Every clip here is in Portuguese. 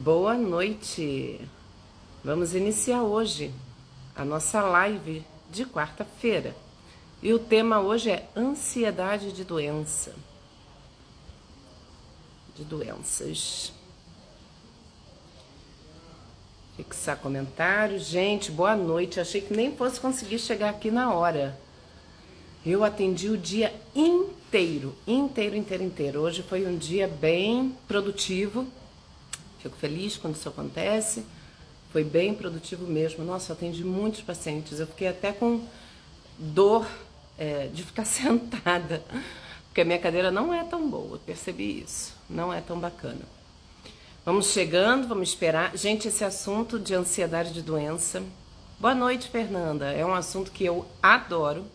Boa noite! Vamos iniciar hoje a nossa live de quarta-feira. E o tema hoje é ansiedade de doença. De doenças. Fixar comentários. Gente, boa noite. Achei que nem fosse conseguir chegar aqui na hora. Eu atendi o dia inteiro. Hoje foi um dia bem produtivo. Fico feliz quando isso acontece. Foi bem produtivo mesmo. Nossa, eu atendi muitos pacientes. Eu fiquei até com dor de ficar sentada, porque a minha cadeira não é tão boa. Eu percebi isso. Não é tão bacana. Vamos chegando, vamos esperar. Gente, esse assunto de ansiedade de doença. Boa noite, Fernanda. É um assunto que eu adoro,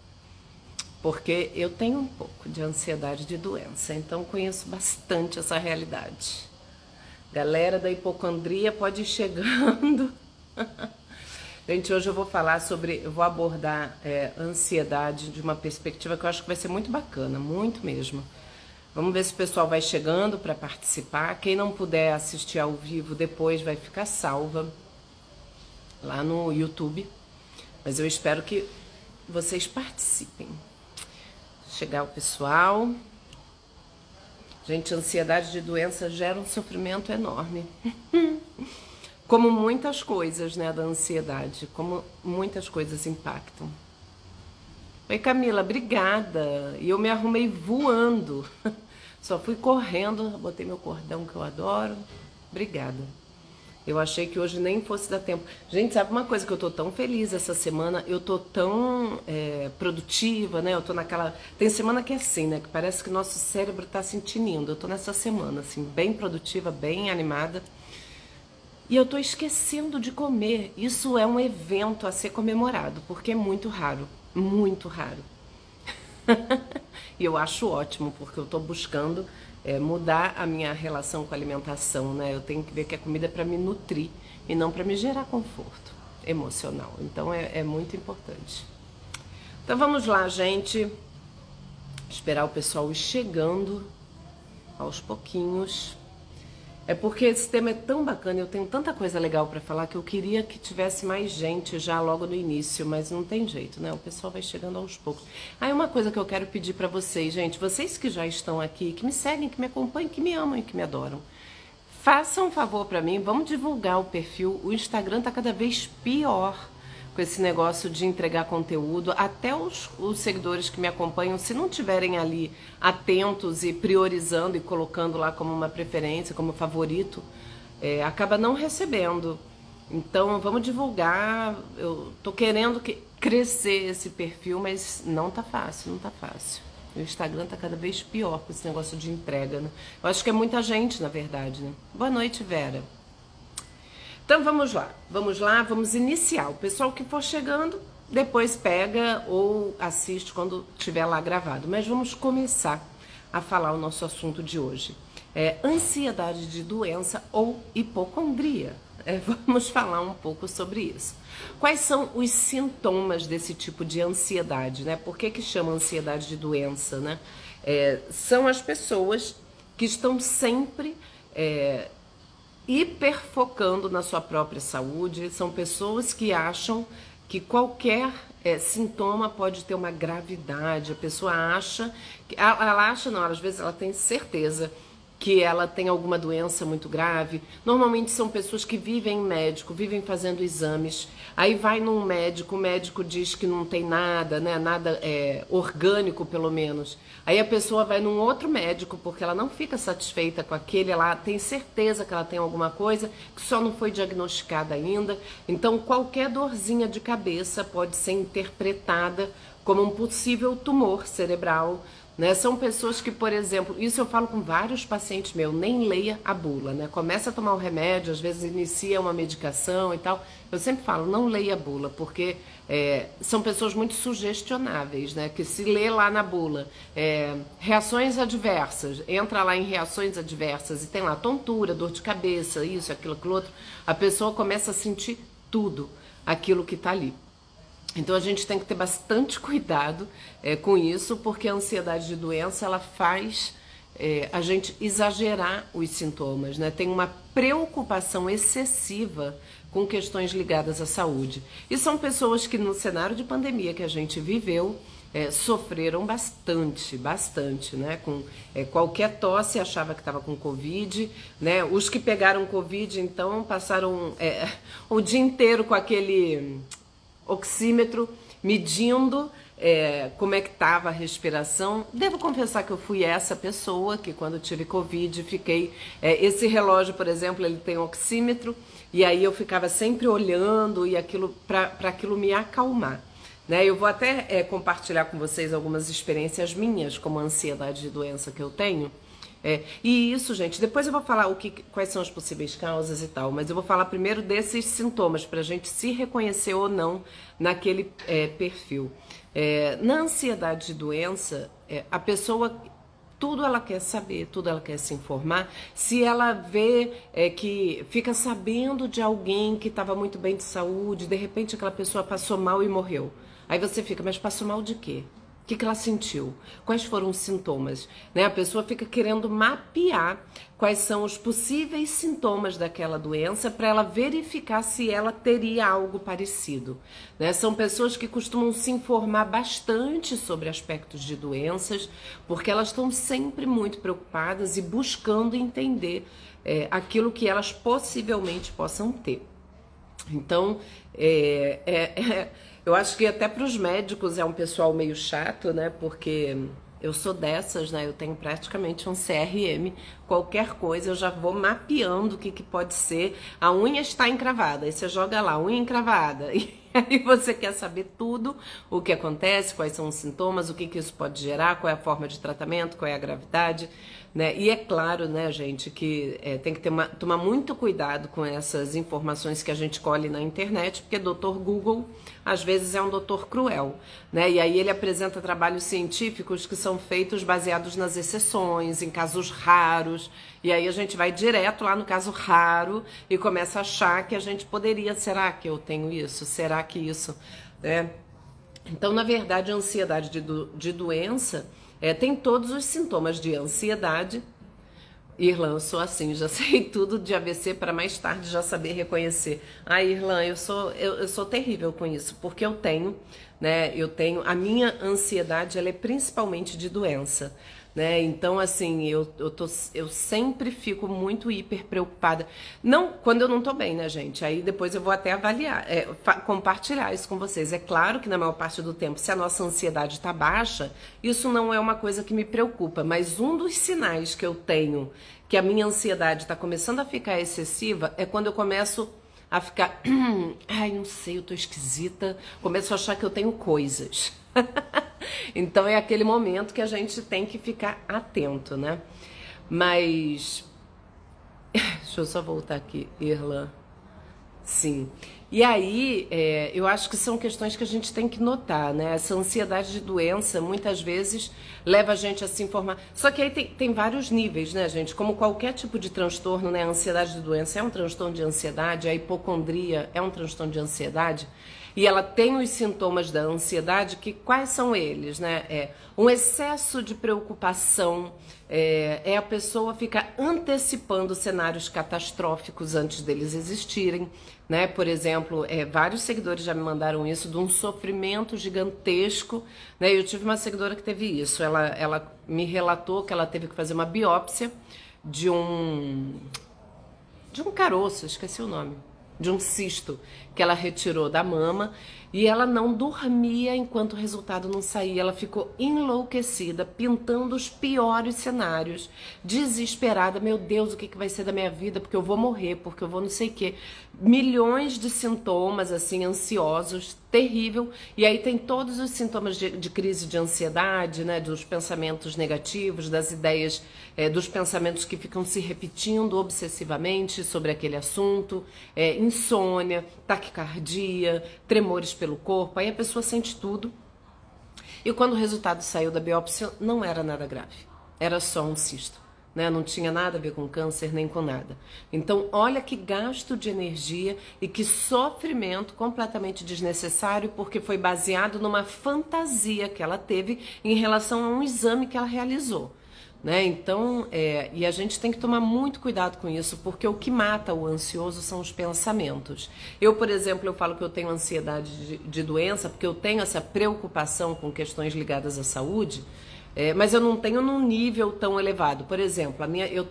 porque eu tenho um pouco de ansiedade de doença. Então, conheço bastante essa realidade. Galera da hipocondria, pode ir chegando. Gente, hoje eu vou falar eu vou abordar ansiedade de uma perspectiva que eu acho que vai ser muito bacana, muito mesmo. Vamos ver se o pessoal vai chegando para participar. Quem não puder assistir ao vivo depois vai ficar salva lá no YouTube. Mas eu espero que vocês participem. Chegar o pessoal. Gente, ansiedade de doença gera um sofrimento enorme. Como muitas coisas, né, da ansiedade. Como muitas coisas impactam. Oi, Camila, obrigada. E eu me arrumei voando. Só fui correndo, botei meu cordão que eu adoro. Obrigada. Eu achei que hoje nem fosse dar tempo. Gente, sabe uma coisa que eu tô tão feliz essa semana? Eu tô tão produtiva, né? Eu tô naquela... Tem semana que é assim, né? Que parece que nosso cérebro tá se tinindo. Eu tô nessa semana, assim, bem produtiva, bem animada. E eu tô esquecendo de comer. Isso é um evento a ser comemorado, porque é muito raro. Muito raro. E eu acho ótimo, porque eu tô buscando mudar a minha relação com a alimentação, né? Eu tenho que ver que a comida é para me nutrir e não para me gerar conforto emocional. Então é muito importante. Então vamos lá, gente. Esperar o pessoal ir chegando aos pouquinhos. É porque esse tema é tão bacana, eu tenho tanta coisa legal para falar que eu queria que tivesse mais gente já logo no início, mas não tem jeito, né? O pessoal vai chegando aos poucos. Aí uma coisa que eu quero pedir para vocês, gente, vocês que já estão aqui, que me seguem, que me acompanham, que me amam e que me adoram, façam um favor para mim, vamos divulgar o perfil. O Instagram tá cada vez pior com esse negócio de entregar conteúdo. Até os seguidores que me acompanham, se não tiverem ali atentos e priorizando e colocando lá como uma preferência, como favorito, acaba não recebendo. Então vamos divulgar. Eu tô querendo crescer esse perfil, mas não tá fácil, não tá fácil. O Instagram tá cada vez pior com esse negócio de entrega, né? Eu acho que é muita gente, na verdade, né? Boa noite, Vera. Então vamos lá, vamos iniciar. O pessoal que for chegando, depois pega ou assiste quando estiver lá gravado. Mas vamos começar a falar o nosso assunto de hoje. Ansiedade de doença ou hipocondria. Vamos falar um pouco sobre isso. Quais são os sintomas desse tipo de ansiedade, né? Por que chama ansiedade de doença, né? São as pessoas que estão sempre hiperfocando na sua própria saúde. São pessoas que acham que qualquer sintoma pode ter uma gravidade. A pessoa acha, ela acha não, às vezes ela tem certeza que ela tem alguma doença muito grave. Normalmente são pessoas que vivem em médico, vivem fazendo exames, aí vai num médico, o médico diz que não tem nada, né, nada orgânico pelo menos. Aí a pessoa vai num outro médico porque ela não fica satisfeita com aquele, ela tem certeza que ela tem alguma coisa que só não foi diagnosticada ainda. Então qualquer dorzinha de cabeça pode ser interpretada como um possível tumor cerebral, né? São pessoas que, por exemplo, isso eu falo com vários pacientes meus, nem leia a bula, né? Começa a tomar o remédio, às vezes inicia uma medicação e tal. Eu sempre falo, não leia a bula, porque são pessoas muito sugestionáveis, né? Que se lê lá na bula, reações adversas, entra lá em reações adversas e tem lá tontura, dor de cabeça, isso, aquilo, aquilo outro, a pessoa começa a sentir tudo aquilo que tá ali. Então a gente tem que ter bastante cuidado com isso, porque a ansiedade de doença ela faz a gente exagerar os sintomas, né? Tem uma preocupação excessiva com questões ligadas à saúde. E são pessoas que no cenário de pandemia que a gente viveu, sofreram bastante, né? Com qualquer tosse achava que estava com Covid, né? Os que pegaram Covid, então, passaram o dia inteiro com aquele oxímetro medindo como é que estava a respiração. Devo confessar que eu fui essa pessoa que quando tive Covid fiquei... esse relógio, por exemplo, ele tem oxímetro e aí eu ficava sempre olhando e aquilo para aquilo me acalmar. Né? Eu vou até compartilhar com vocês algumas experiências minhas, como a ansiedade de doença que eu tenho. E isso, gente, depois eu vou falar quais são as possíveis causas e tal, mas eu vou falar primeiro desses sintomas, para a gente se reconhecer ou não naquele perfil. Na ansiedade de doença, a pessoa... tudo ela quer saber, tudo ela quer se informar. Se ela vê que fica sabendo de alguém que estava muito bem de saúde, de repente aquela pessoa passou mal e morreu. Aí você fica, mas passou mal de quê? O que ela sentiu? Quais foram os sintomas? Né? A pessoa fica querendo mapear quais são os possíveis sintomas daquela doença para ela verificar se ela teria algo parecido. Né? São pessoas que costumam se informar bastante sobre aspectos de doenças, porque elas estão sempre muito preocupadas e buscando entender aquilo que elas possivelmente possam ter. Então, eu acho que até para os médicos é um pessoal meio chato, né? Porque eu sou dessas, né? Eu tenho praticamente um CRM. Qualquer coisa eu já vou mapeando o que pode ser. A unha está encravada, aí você joga lá, unha encravada. E aí você quer saber tudo, o que acontece, quais são os sintomas, o que isso pode gerar, qual é a forma de tratamento, qual é a gravidade. Né? E é claro, né, gente, que tem que tomar muito cuidado com essas informações que a gente colhe na internet, porque Dr. Google, às vezes, é um doutor cruel, né? E aí ele apresenta trabalhos científicos que são feitos baseados nas exceções, em casos raros, e aí a gente vai direto lá no caso raro e começa a achar que a gente poderia, será que eu tenho isso? Será que isso? Então, na verdade, a ansiedade de doença... tem todos os sintomas de ansiedade. Irlan, eu sou assim, já sei tudo de AVC para mais tarde já saber reconhecer. Irlan, eu sou terrível com isso, porque eu tenho, né? A minha ansiedade, ela é principalmente de doença. Né? Então, assim, eu sempre fico muito hiper preocupada. Não, quando eu não tô bem, né, gente? Aí depois eu vou até avaliar, compartilhar isso com vocês. É claro que na maior parte do tempo, se a nossa ansiedade tá baixa, isso não é uma coisa que me preocupa. Mas um dos sinais que eu tenho que a minha ansiedade tá começando a ficar excessiva é quando eu começo a ficar, não sei, eu tô esquisita, começo a achar que eu tenho coisas. Então é aquele momento que a gente tem que ficar atento, né? Mas deixa eu só voltar aqui, Irlan. Sim. E aí, eu acho que são questões que a gente tem que notar, né? Essa ansiedade de doença, muitas vezes, leva a gente a se informar. Só que aí tem vários níveis, né, gente? Como qualquer tipo de transtorno, né? A ansiedade de doença é um transtorno de ansiedade, a hipocondria é um transtorno de ansiedade. E ela tem os sintomas da ansiedade, que quais são eles, né? Um excesso de preocupação, a pessoa ficar antecipando cenários catastróficos antes deles existirem, né? Por exemplo, vários seguidores já me mandaram isso, de um sofrimento gigantesco, né? Eu tive uma seguidora que teve isso, ela me relatou que ela teve que fazer uma biópsia de um caroço, esqueci o nome, de um cisto que ela retirou da mama, e ela não dormia enquanto o resultado não saía. Ela ficou enlouquecida, pintando os piores cenários, desesperada. Meu Deus, o que vai ser da minha vida? Porque eu vou morrer, porque eu vou não sei o quê. Milhões de sintomas, assim, ansiosos, terrível. E aí tem todos os sintomas de crise de ansiedade, né? Dos pensamentos negativos, das ideias, dos pensamentos que ficam se repetindo obsessivamente sobre aquele assunto, insônia, taquicardia, tremores pelo corpo. Aí a pessoa sente tudo. E quando o resultado saiu da biópsia, não era nada grave. Era só um cisto, né? Não tinha nada a ver com câncer nem com nada. Então, olha que gasto de energia e que sofrimento completamente desnecessário, porque foi baseado numa fantasia que ela teve em relação a um exame que ela realizou. né? Então, e a gente tem que tomar muito cuidado com isso, porque o que mata o ansioso são os pensamentos. Eu, por exemplo, eu falo que eu tenho ansiedade de doença, porque eu tenho essa preocupação com questões ligadas à saúde, mas eu não tenho num nível tão elevado. Por exemplo,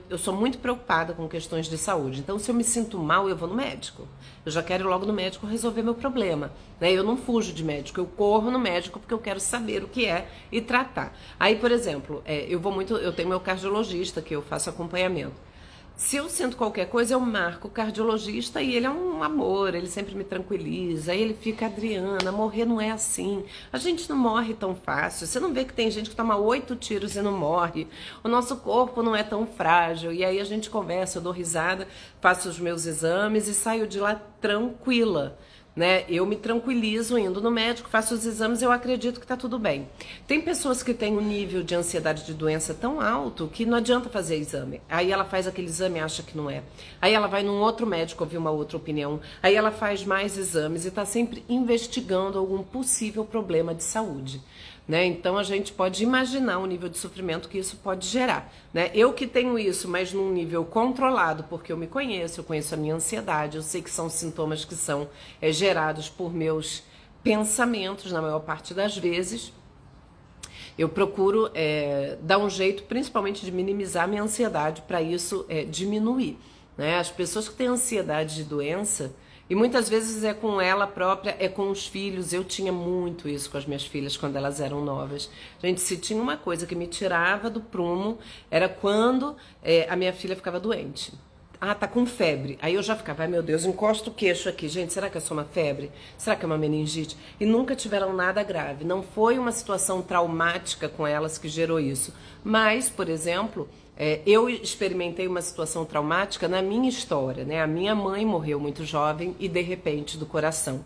eu sou muito preocupada com questões de saúde. Então, se eu me sinto mal, eu vou no médico. Eu já quero ir logo no médico resolver meu problema, né? Eu não fujo de médico, eu corro no médico porque eu quero saber o que é e tratar. Aí, por exemplo, eu tenho meu cardiologista que eu faço acompanhamento. Se eu sinto qualquer coisa, eu marco o cardiologista e ele é um amor, ele sempre me tranquiliza. Aí ele fica, Adriana, morrer não é assim. A gente não morre tão fácil. Você não vê que tem gente que toma 8 tiros e não morre. O nosso corpo não é tão frágil. E aí a gente conversa, eu dou risada, faço os meus exames e saio de lá tranquila. Né? Eu me tranquilizo indo no médico, faço os exames, eu acredito que tá tudo bem. Tem pessoas que têm um nível de ansiedade de doença tão alto que não adianta fazer exame. Aí ela faz aquele exame e acha que não é. Aí ela vai num outro médico ouvir uma outra opinião. Aí ela faz mais exames e tá sempre investigando algum possível problema de saúde. Né? Então a gente pode imaginar o nível de sofrimento que isso pode gerar. Né? Eu que tenho isso, mas num nível controlado, porque eu me conheço, eu conheço a minha ansiedade, eu sei que são sintomas que são gerados por meus pensamentos na maior parte das vezes. Eu procuro dar um jeito, principalmente de minimizar a minha ansiedade, para isso diminuir. Né? As pessoas que têm ansiedade de doença, e muitas vezes é com ela própria, é com os filhos. Eu tinha muito isso com as minhas filhas quando elas eram novas. Gente, se tinha uma coisa que me tirava do prumo, era quando a minha filha ficava doente. Ah, tá com febre. Aí eu já ficava, ai meu Deus, encosta o queixo aqui. Gente, será que é só uma febre? Será que é uma meningite? E nunca tiveram nada grave. Não foi uma situação traumática com elas que gerou isso. Mas, por exemplo, eu experimentei uma situação traumática na minha história, né? A minha mãe morreu muito jovem e de repente do coração.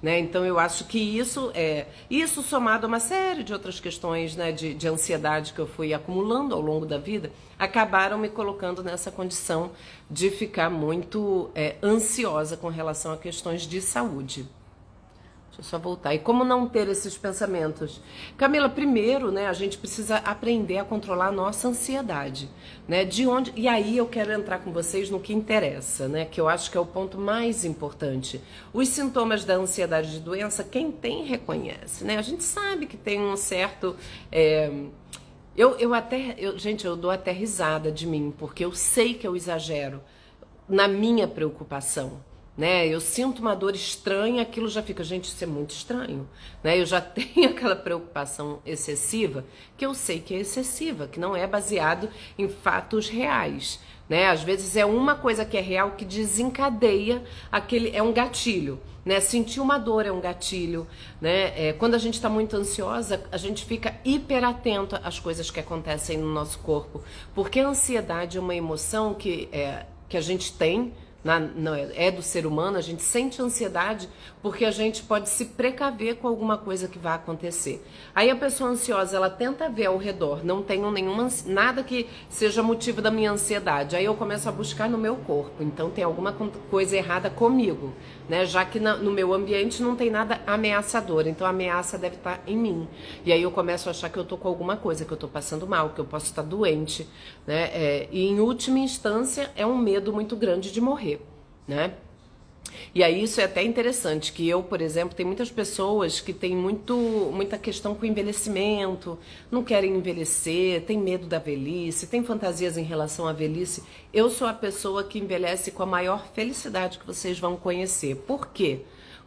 Né? Então eu acho que isso somado a uma série de outras questões, né, de ansiedade que eu fui acumulando ao longo da vida, acabaram me colocando nessa condição de ficar muito ansiosa com relação a questões de saúde. Deixa eu só voltar. E como não ter esses pensamentos? Camila, primeiro, né, a gente precisa aprender a controlar a nossa ansiedade, né? E aí eu quero entrar com vocês no que interessa, né? Que eu acho que é o ponto mais importante. Os sintomas da ansiedade de doença, quem tem reconhece, né? A gente sabe que tem um certo... Gente, eu dou até risada de mim, porque eu sei que eu exagero na minha preocupação. Né? Eu sinto uma dor estranha, aquilo já fica, gente, isso é muito estranho, né? Eu já tenho aquela preocupação excessiva, que eu sei que é excessiva, que não é baseado em fatos reais, né? Às vezes é uma coisa que é real que desencadeia é um gatilho, né? Sentir uma dor é um gatilho, né? Quando a gente está muito ansiosa, a gente fica hiperatento às coisas que acontecem no nosso corpo, porque a ansiedade é uma emoção que a gente tem, é do ser humano. A gente sente ansiedade porque a gente pode se precaver com alguma coisa que vai acontecer. Aí a pessoa ansiosa, ela tenta ver ao redor, não tenho nada que seja motivo da minha ansiedade. Aí eu começo a buscar no meu corpo, então tem alguma coisa errada comigo, né? Já que no meu ambiente não tem nada ameaçador, então a ameaça deve estar em mim. E aí eu começo a achar que eu tô com alguma coisa, que eu tô passando mal, que eu posso estar doente, né? E em última instância é um medo muito grande de morrer, né? E aí isso é até interessante, que eu, por exemplo, tem muitas pessoas que têm muita questão com o envelhecimento, não querem envelhecer, tem medo da velhice, tem fantasias em relação à velhice. Eu sou a pessoa que envelhece com a maior felicidade que vocês vão conhecer. Por quê?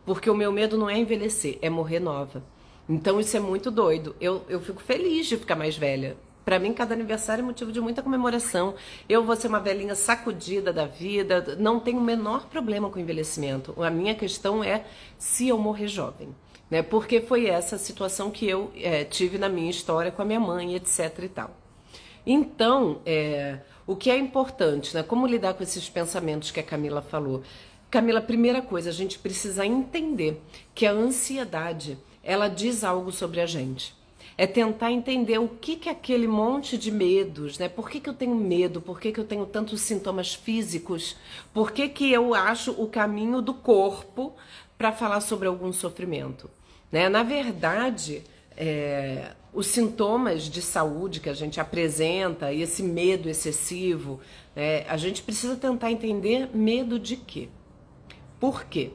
Porque o meu medo não é envelhecer, é morrer nova. Então isso é muito doido. Eu fico feliz de ficar mais velha. Para mim, cada aniversário é motivo de muita comemoração. Eu vou ser uma velhinha sacudida da vida, não tenho o menor problema com o envelhecimento. A minha questão é se eu morrer jovem, né? Porque foi essa situação que eu tive na minha história com a minha mãe, etc e tal. Então, o que é importante, né? Como lidar com esses pensamentos que a Camila falou? Camila, primeira coisa, a gente precisa entender que a ansiedade, ela diz algo sobre a gente. É tentar entender o que aquele monte de medos, né? Por que eu tenho medo? Por que eu tenho tantos sintomas físicos? Por que eu acho o caminho do corpo para falar sobre algum sofrimento? Né? Na verdade, os sintomas de saúde que a gente apresenta e esse medo excessivo, a gente precisa tentar entender medo de quê? Por quê?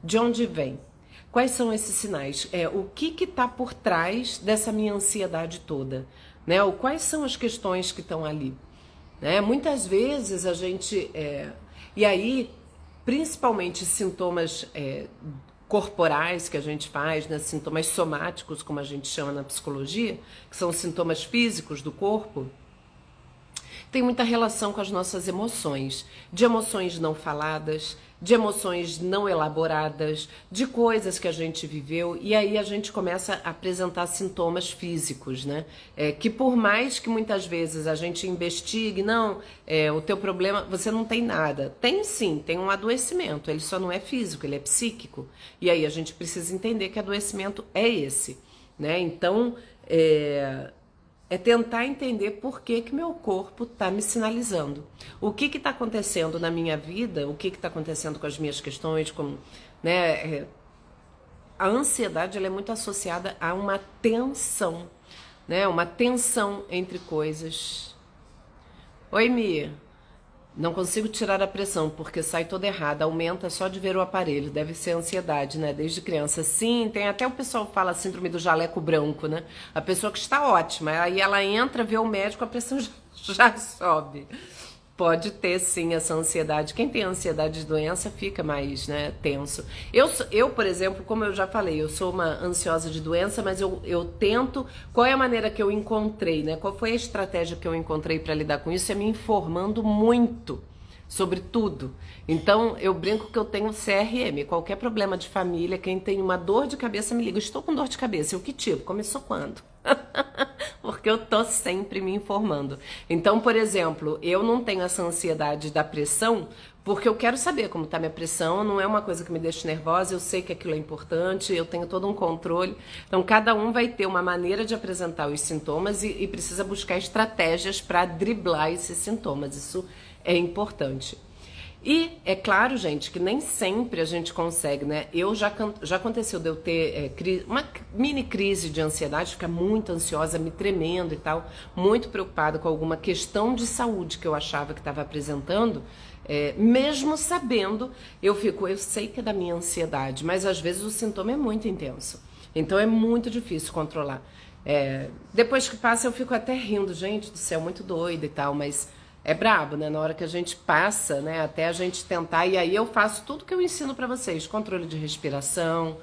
De onde vem? Quais são esses sinais? O que está por trás dessa minha ansiedade toda? Né? Ou quais são as questões que estão ali? Né? Muitas vezes a gente... E aí, principalmente sintomas corporais que a gente faz, né? Sintomas somáticos, como a gente chama na psicologia, que são sintomas físicos do corpo, tem muita relação com as nossas emoções, de emoções não faladas, de emoções não elaboradas, de coisas que a gente viveu, e aí a gente começa a apresentar sintomas físicos, né? Que por mais que muitas vezes a gente investigue, não, o teu problema, você não tem nada. Tem sim, tem um adoecimento, ele só não é físico, ele é psíquico. E aí a gente precisa entender que adoecimento é esse, né? Então, tentar entender por que meu corpo está me sinalizando. O que está acontecendo na minha vida, o que está acontecendo com as minhas questões, né? A ansiedade ela é muito associada a uma tensão, né? Uma tensão entre coisas. Oi, Mi. Não consigo tirar a pressão porque sai toda errada, aumenta só de ver o aparelho, deve ser ansiedade, né? Desde criança. Sim, tem até o pessoal que fala síndrome do jaleco branco, né? A pessoa que está ótima, aí ela entra, vê o médico, a pressão já sobe. Pode ter sim essa ansiedade. Quem tem ansiedade de doença fica mais, né, tenso. Eu, por exemplo, como eu já falei, eu sou uma ansiosa de doença, mas eu tento. Qual é a maneira que eu encontrei, né? Qual foi a estratégia que eu encontrei para lidar com isso? É me informando muito sobre tudo. Então, eu brinco que eu tenho CRM. Qualquer problema de família, quem tem uma dor de cabeça me liga. Estou com dor de cabeça. Eu que tipo? Começou quando? Porque eu tô sempre me informando. Então, por exemplo, eu não tenho essa ansiedade da pressão porque eu quero saber como tá minha pressão, não é uma coisa que me deixa nervosa, eu sei que aquilo é importante, eu tenho todo um controle. Então, cada um vai ter uma maneira de apresentar os sintomas e precisa buscar estratégias para driblar esses sintomas. Isso é importante. E é claro, gente, que nem sempre a gente consegue, né? Já aconteceu de eu ter uma mini crise de ansiedade, ficar muito ansiosa, me tremendo e tal, muito preocupada com alguma questão de saúde que eu achava que estava apresentando, mesmo sabendo, eu sei que é da minha ansiedade, mas às vezes o sintoma é muito intenso, então é muito difícil controlar. Depois que passa eu fico até rindo, gente do céu, muito doida e tal, mas... É brabo, né? Na hora que a gente passa, né? Até a gente tentar, e aí eu faço tudo que eu ensino pra vocês. Controle de respiração,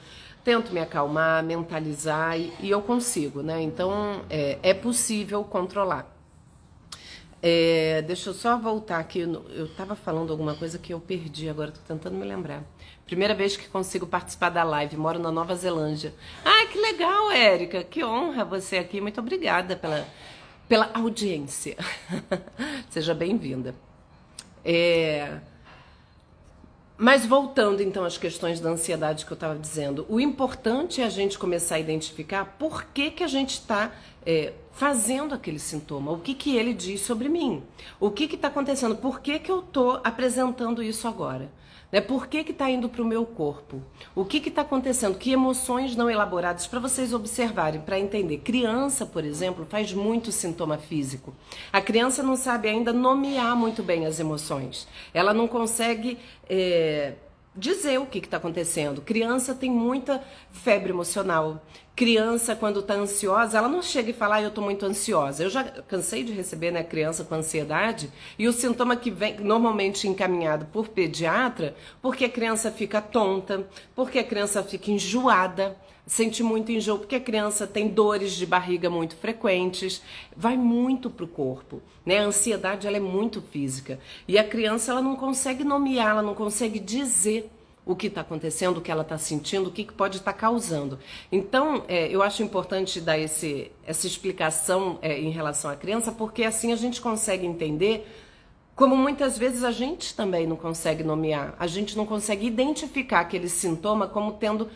tento me acalmar, mentalizar e eu consigo, né? Então, é possível controlar. Deixa eu só voltar aqui, eu tava falando alguma coisa que eu perdi, agora tô tentando me lembrar. Primeira vez que consigo participar da live, moro na Nova Zelândia. Ai, que legal, Érica, que honra você aqui, muito obrigada pela audiência. Seja bem-vinda. Mas voltando então às questões da ansiedade que eu estava dizendo, o importante é a gente começar a identificar por que a gente está fazendo aquele sintoma, o que ele diz sobre mim, o que está acontecendo, por que eu estou apresentando isso agora. Né? Por que está indo para o meu corpo? O que está acontecendo? Que emoções não elaboradas para vocês observarem, para entender. Criança, por exemplo, faz muito sintoma físico. A criança não sabe ainda nomear muito bem as emoções. Ela não consegue dizer o que está acontecendo. Criança tem muita febre emocional. Criança, quando está ansiosa, ela não chega e fala, eu estou muito ansiosa. Eu já cansei de receber, né, criança com ansiedade, e o sintoma que vem normalmente encaminhado por pediatra, porque a criança fica tonta, porque a criança fica enjoada, sente muito enjoo, porque a criança tem dores de barriga muito frequentes, vai muito pro corpo, né? A ansiedade, ela é muito física, e a criança, ela não consegue nomear, ela não consegue dizer o que está acontecendo, o que ela está sentindo, o que pode estar causando. Então, eu acho importante dar essa explicação em relação à criança, porque assim a gente consegue entender Como muitas vezes a gente também não consegue nomear, a gente não consegue identificar aquele sintoma como tendo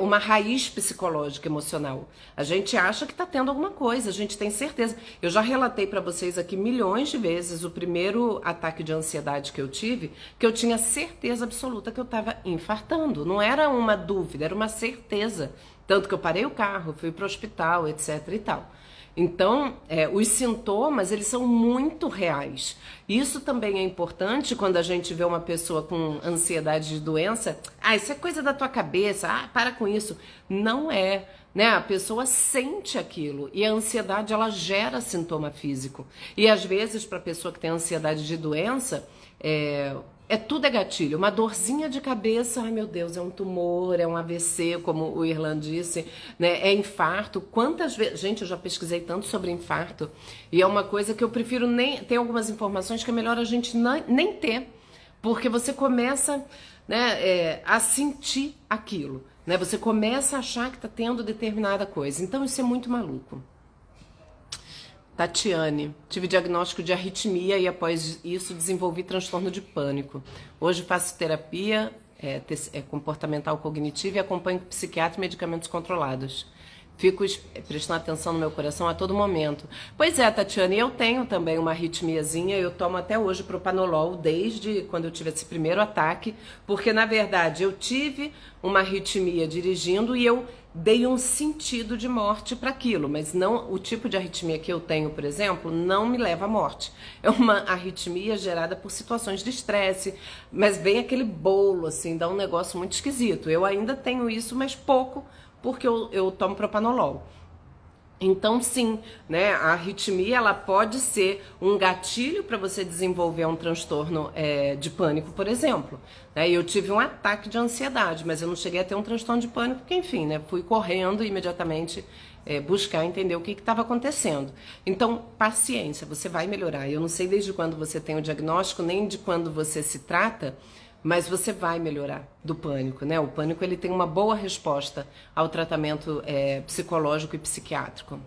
uma raiz psicológica, emocional. A gente acha que está tendo alguma coisa, a gente tem certeza. Eu já relatei para vocês aqui milhões de vezes o primeiro ataque de ansiedade que eu tive, que eu tinha certeza absoluta que eu estava infartando. Não era uma dúvida, era uma certeza. Tanto que eu parei o carro, fui para o hospital, etc e tal. Então, os sintomas, eles são muito reais. Isso também é importante quando a gente vê uma pessoa com ansiedade de doença. Ah, isso é coisa da tua cabeça. Ah, para com isso. Não é, né? A pessoa sente aquilo e a ansiedade, ela gera sintoma físico. E às vezes, para a pessoa que tem ansiedade de doença, tudo é gatilho, uma dorzinha de cabeça, ai meu Deus, é um tumor, é um AVC, como o Irlan disse, né? É infarto. Quantas vezes, gente, eu já pesquisei tanto sobre infarto e é uma coisa que eu prefiro nem, tem algumas informações que é melhor a gente nem ter, porque você começa, né, a sentir aquilo, né? Você começa a achar que tá tendo determinada coisa, então isso é muito maluco. Tatiane, tive diagnóstico de arritmia e após isso desenvolvi transtorno de pânico. Hoje faço terapia comportamental cognitiva e acompanho psiquiatra e medicamentos controlados. Fico prestando atenção no meu coração a todo momento. Pois é, Tatiane, eu tenho também uma arritmiazinha, eu tomo até hoje propanolol desde quando eu tive esse primeiro ataque, porque na verdade eu tive uma arritmia dirigindo e eu dei um sentido de morte para aquilo, mas não o tipo de arritmia que eu tenho, por exemplo, não me leva à morte. É uma arritmia gerada por situações de estresse, mas vem aquele bolo assim, dá um negócio muito esquisito. Eu ainda tenho isso, mas pouco, porque eu tomo propanolol. Então sim, né, a arritmia ela pode ser um gatilho para você desenvolver um transtorno de pânico, por exemplo. Eu tive um ataque de ansiedade, mas eu não cheguei a ter um transtorno de pânico, porque enfim, né, fui correndo imediatamente buscar entender o que estava acontecendo. Então, paciência, você vai melhorar. Eu não sei desde quando você tem o diagnóstico, nem de quando você se trata, mas você vai melhorar do pânico, né? O pânico ele tem uma boa resposta ao tratamento psicológico e psiquiátrico.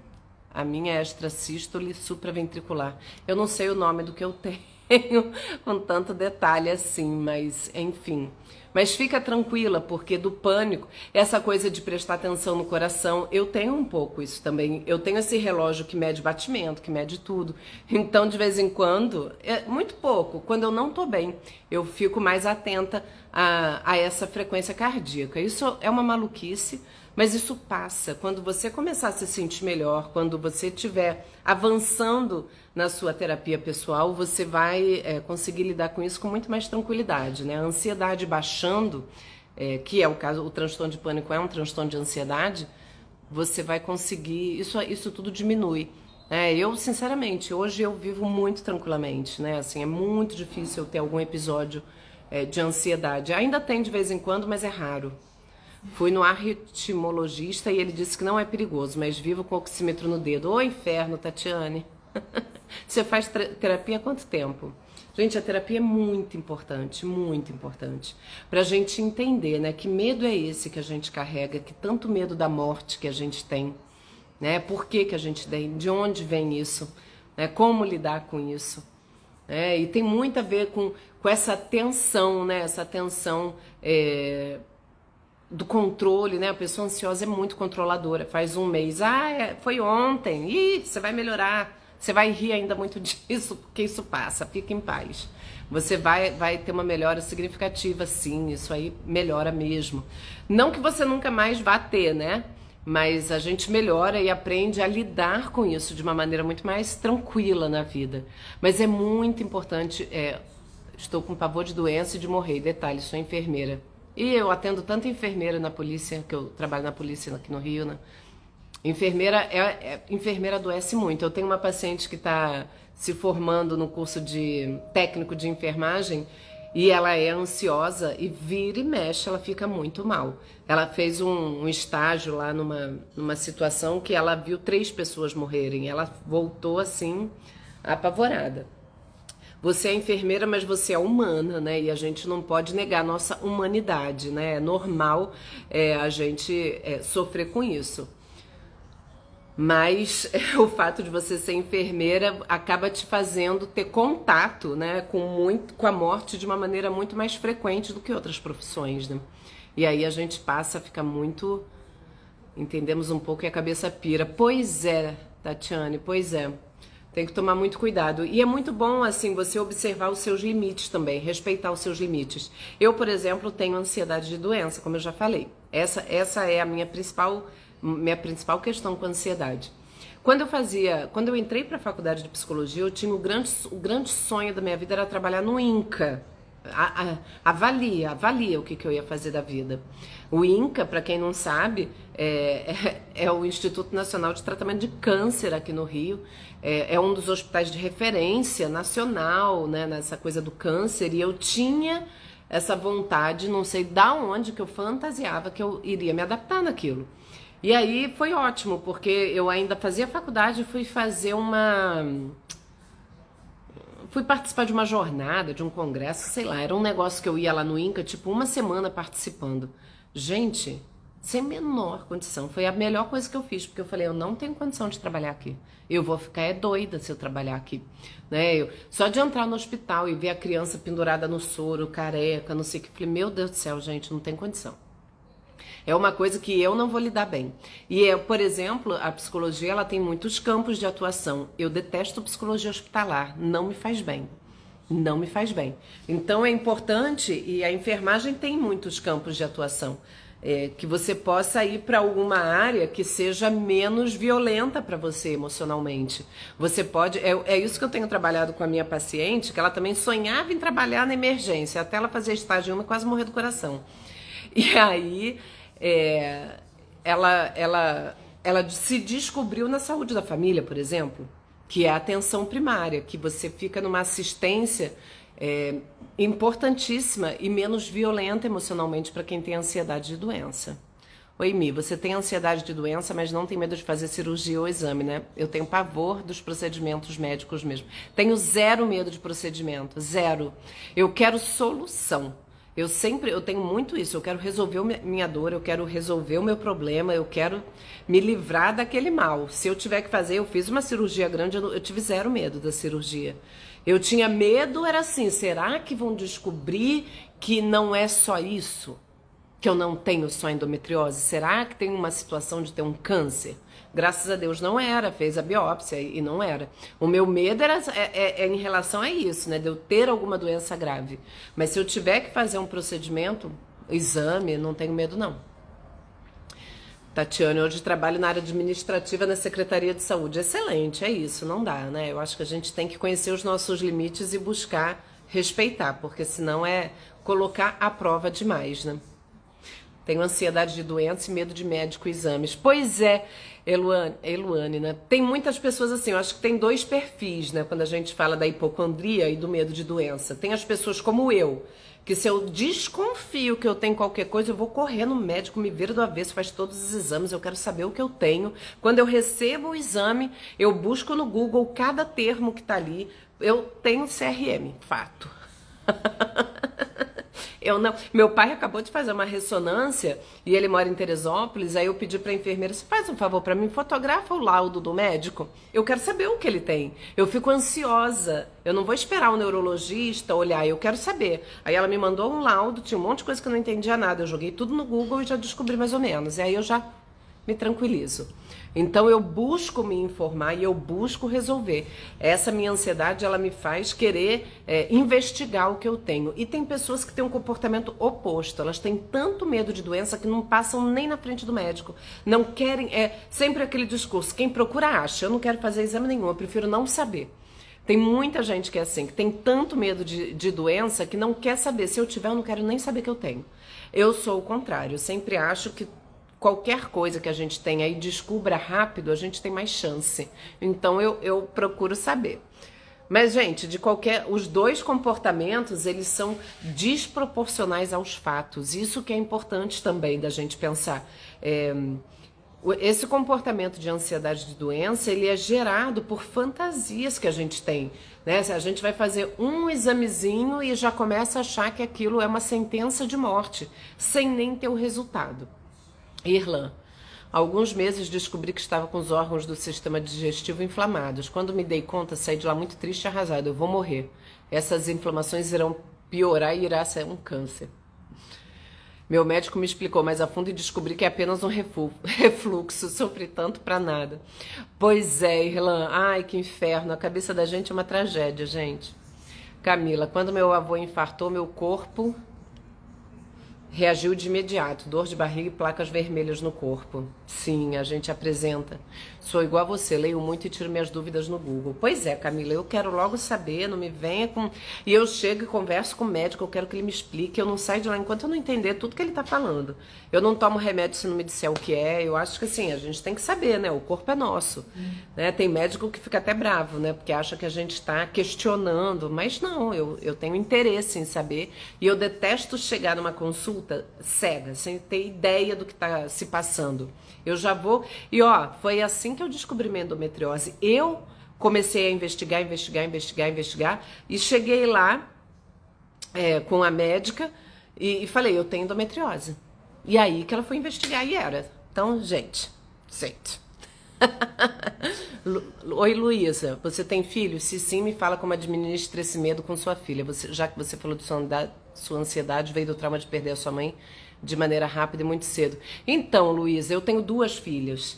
A minha é extrasístole supraventricular. Eu não sei o nome do que eu tenho com tanto detalhe assim, mas enfim. Mas fica tranquila, porque do pânico, essa coisa de prestar atenção no coração, eu tenho um pouco isso também. Eu tenho esse relógio que mede batimento, que mede tudo. Então, de vez em quando, muito pouco, quando eu não tô bem, eu fico mais atenta a essa frequência cardíaca. Isso é uma maluquice, mas isso passa. Quando você começar a se sentir melhor, quando você estiver avançando na sua terapia pessoal, você vai conseguir lidar com isso com muito mais tranquilidade, né? A ansiedade baixando, que é o caso, o transtorno de pânico é um transtorno de ansiedade, você vai conseguir, isso tudo diminui. Eu, sinceramente, hoje eu vivo muito tranquilamente, né? Assim, é muito difícil eu ter algum episódio de ansiedade. Ainda tem de vez em quando, mas é raro. Fui no arritmologista e ele disse que não é perigoso, mas vivo com oxímetro no dedo. Ô inferno, Tatiane! Você faz terapia há quanto tempo? Gente, a terapia é muito importante, pra gente entender, né, que medo é esse que a gente carrega, que tanto medo da morte que a gente tem, né, por que a gente tem, de onde vem isso, né, como lidar com isso, e tem muito a ver com essa tensão, né, essa tensão do controle, né, a pessoa ansiosa é muito controladora, faz um mês, foi ontem, você vai melhorar. Você vai rir ainda muito disso, porque isso passa, fica em paz. Você vai ter uma melhora significativa, sim, isso aí melhora mesmo. Não que você nunca mais vá ter, né? Mas a gente melhora e aprende a lidar com isso de uma maneira muito mais tranquila na vida. Mas é muito importante, estou com pavor de doença e de morrer, detalhe, sou enfermeira. E eu atendo tanta enfermeira na polícia, que eu trabalho na polícia aqui no Rio, né? Enfermeira adoece muito. Eu tenho uma paciente que está se formando no curso de técnico de enfermagem e ela é ansiosa e vira e mexe, ela fica muito mal. Ela fez um estágio lá numa situação que ela viu 3 pessoas morrerem. Ela voltou assim, apavorada. Você é enfermeira, mas você é humana, né? E a gente não pode negar a nossa humanidade, né? É normal a gente sofrer com isso. Mas o fato de você ser enfermeira acaba te fazendo ter contato, né, com a morte de uma maneira muito mais frequente do que outras profissões, né? E aí a gente passa a ficar muito, entendemos um pouco e a cabeça pira. Pois é, Tatiane, pois é. Tem que tomar muito cuidado. E é muito bom, assim, você observar os seus limites também, respeitar os seus limites. Eu, por exemplo, tenho ansiedade de doença, como eu já falei. Essa é a minha principal questão com a ansiedade. Quando eu entrei para a faculdade de psicologia, eu tinha o grande sonho da minha vida era trabalhar no INCA. Avalia o que eu ia fazer da vida. O INCA, para quem não sabe, é o Instituto Nacional de Tratamento de Câncer aqui no Rio. É um dos hospitais de referência nacional, né, nessa coisa do câncer. E eu tinha essa vontade, não sei da onde, que eu fantasiava que eu iria me adaptar naquilo. E aí foi ótimo, porque eu ainda fazia faculdade e fui participar de uma jornada, de um congresso, sei lá, era um negócio que eu ia lá no INCA, tipo, uma semana participando. Gente, sem menor condição, foi a melhor coisa que eu fiz, porque eu falei, eu não tenho condição de trabalhar aqui. Eu vou ficar doida se eu trabalhar aqui. Né? Só de entrar no hospital e ver a criança pendurada no soro, careca, não sei o que, eu falei, meu Deus do céu, gente, não tem condição. É uma coisa que eu não vou lidar bem. E, por exemplo, a psicologia ela tem muitos campos de atuação. Eu detesto psicologia hospitalar, não me faz bem. Não me faz bem. Então é importante, e a enfermagem tem muitos campos de atuação, que você possa ir para alguma área que seja menos violenta para você emocionalmente. Você pode, é isso que eu tenho trabalhado com a minha paciente, que ela também sonhava em trabalhar na emergência, até ela fazer estágio 1 e quase morrer do coração. E aí ela se descobriu na saúde da família, por exemplo, que é a atenção primária, que você fica numa assistência importantíssima e menos violenta emocionalmente para quem tem ansiedade de doença. Oi, Mi, você tem ansiedade de doença, mas não tem medo de fazer cirurgia ou exame, né? Eu tenho pavor dos procedimentos médicos mesmo. Tenho zero medo de procedimento, zero. Eu quero solução. Eu tenho muito isso, eu quero resolver minha dor, eu quero resolver o meu problema, eu quero me livrar daquele mal. Se eu tiver que fazer, eu fiz uma cirurgia grande, eu tive zero medo da cirurgia. Eu tinha medo, era assim, será que vão descobrir que não é só isso? Que eu não tenho só endometriose? Será que tem uma situação de ter um câncer? Graças a Deus não era, fez a biópsia e não era. O meu medo era em relação a isso, né? De eu ter alguma doença grave. Mas se eu tiver que fazer um procedimento, exame, não tenho medo não. Tatiane, hoje trabalho na área administrativa na Secretaria de Saúde. Excelente, é isso, não dá, né? Eu acho que a gente tem que conhecer os nossos limites e buscar respeitar, porque senão é colocar à prova demais, né? Tenho ansiedade de doença e medo de médico e exames. Pois é, Eluane, né? Tem muitas pessoas assim, eu acho que tem dois perfis, né? Quando a gente fala da hipocondria e do medo de doença. Tem as pessoas como eu, que se eu desconfio que eu tenho qualquer coisa, eu vou correr no médico, me vira do avesso, faz todos os exames, eu quero saber o que eu tenho. Quando eu recebo o exame, eu busco no Google cada termo que tá ali. Eu tenho CRM, fato. Eu não. Meu pai acabou de fazer uma ressonância e ele mora em Teresópolis. Aí eu pedi para a enfermeira: você faz um favor para mim, fotografa o laudo do médico. Eu quero saber o que ele tem. Eu fico ansiosa. Eu não vou esperar o neurologista olhar. Eu quero saber. Aí ela me mandou um laudo, tinha um monte de coisa que eu não entendia nada. Eu joguei tudo no Google e já descobri mais ou menos. E aí eu já me tranquilizo. Então eu busco me informar e eu busco resolver. Essa minha ansiedade, ela me faz querer investigar o que eu tenho. E tem pessoas que têm um comportamento oposto. Elas têm tanto medo de doença que não passam nem na frente do médico. Não querem, sempre aquele discurso, quem procura acha. Eu não quero fazer exame nenhum, eu prefiro não saber. Tem muita gente que é assim, que tem tanto medo de doença que não quer saber. Se eu tiver, eu não quero nem saber que eu tenho. Eu sou o contrário, eu sempre acho que qualquer coisa que a gente tenha e descubra rápido, a gente tem mais chance. Então eu procuro saber. Mas, gente, os dois comportamentos, eles são desproporcionais aos fatos. Isso que é importante também da gente pensar. Esse comportamento de ansiedade de doença, ele é gerado por fantasias que a gente tem, né? A gente vai fazer um examezinho e já começa a achar que aquilo é uma sentença de morte, sem nem ter o resultado. Irlan, Há alguns meses descobri que estava com os órgãos do sistema digestivo inflamados. Quando me dei conta, saí de lá muito triste e arrasada. Eu vou morrer. Essas inflamações irão piorar e irá ser um câncer. Meu médico me explicou mais a fundo e descobri que é apenas um refluxo. Sofri tanto pra nada. Pois é, Irlan. Ai, que inferno. A cabeça da gente é uma tragédia, gente. Camila, quando meu avô infartou, meu corpo reagiu de imediato. Dor de barriga e placas vermelhas no corpo. Sim, a gente apresenta. Sou igual a você, leio muito e tiro minhas dúvidas no Google. Pois é, Camila, eu quero logo saber, não me venha com... E eu chego e converso com o médico, eu quero que ele me explique, eu não saio de lá enquanto eu não entender tudo que ele tá falando. Eu não tomo remédio se não me disser o que é, eu acho que assim, a gente tem que saber, né? O corpo é nosso. Né? Tem médico que fica até bravo, né? Porque acha que a gente tá questionando, mas não, eu tenho interesse em saber e eu detesto chegar numa consulta cega, sem ter ideia do que tá se passando. Eu já vou... E ó, foi assim que eu descobri minha endometriose. Eu comecei a investigar e cheguei lá com a médica e falei, eu tenho endometriose. E aí que ela foi investigar e era. Então, gente. Oi, Luísa, você tem filho? Se sim, me fala como administra esse medo com sua filha. Já que você falou de sua ansiedade, veio do trauma de perder a sua mãe de maneira rápida e muito cedo. Então, Luísa, eu tenho 2 filhas.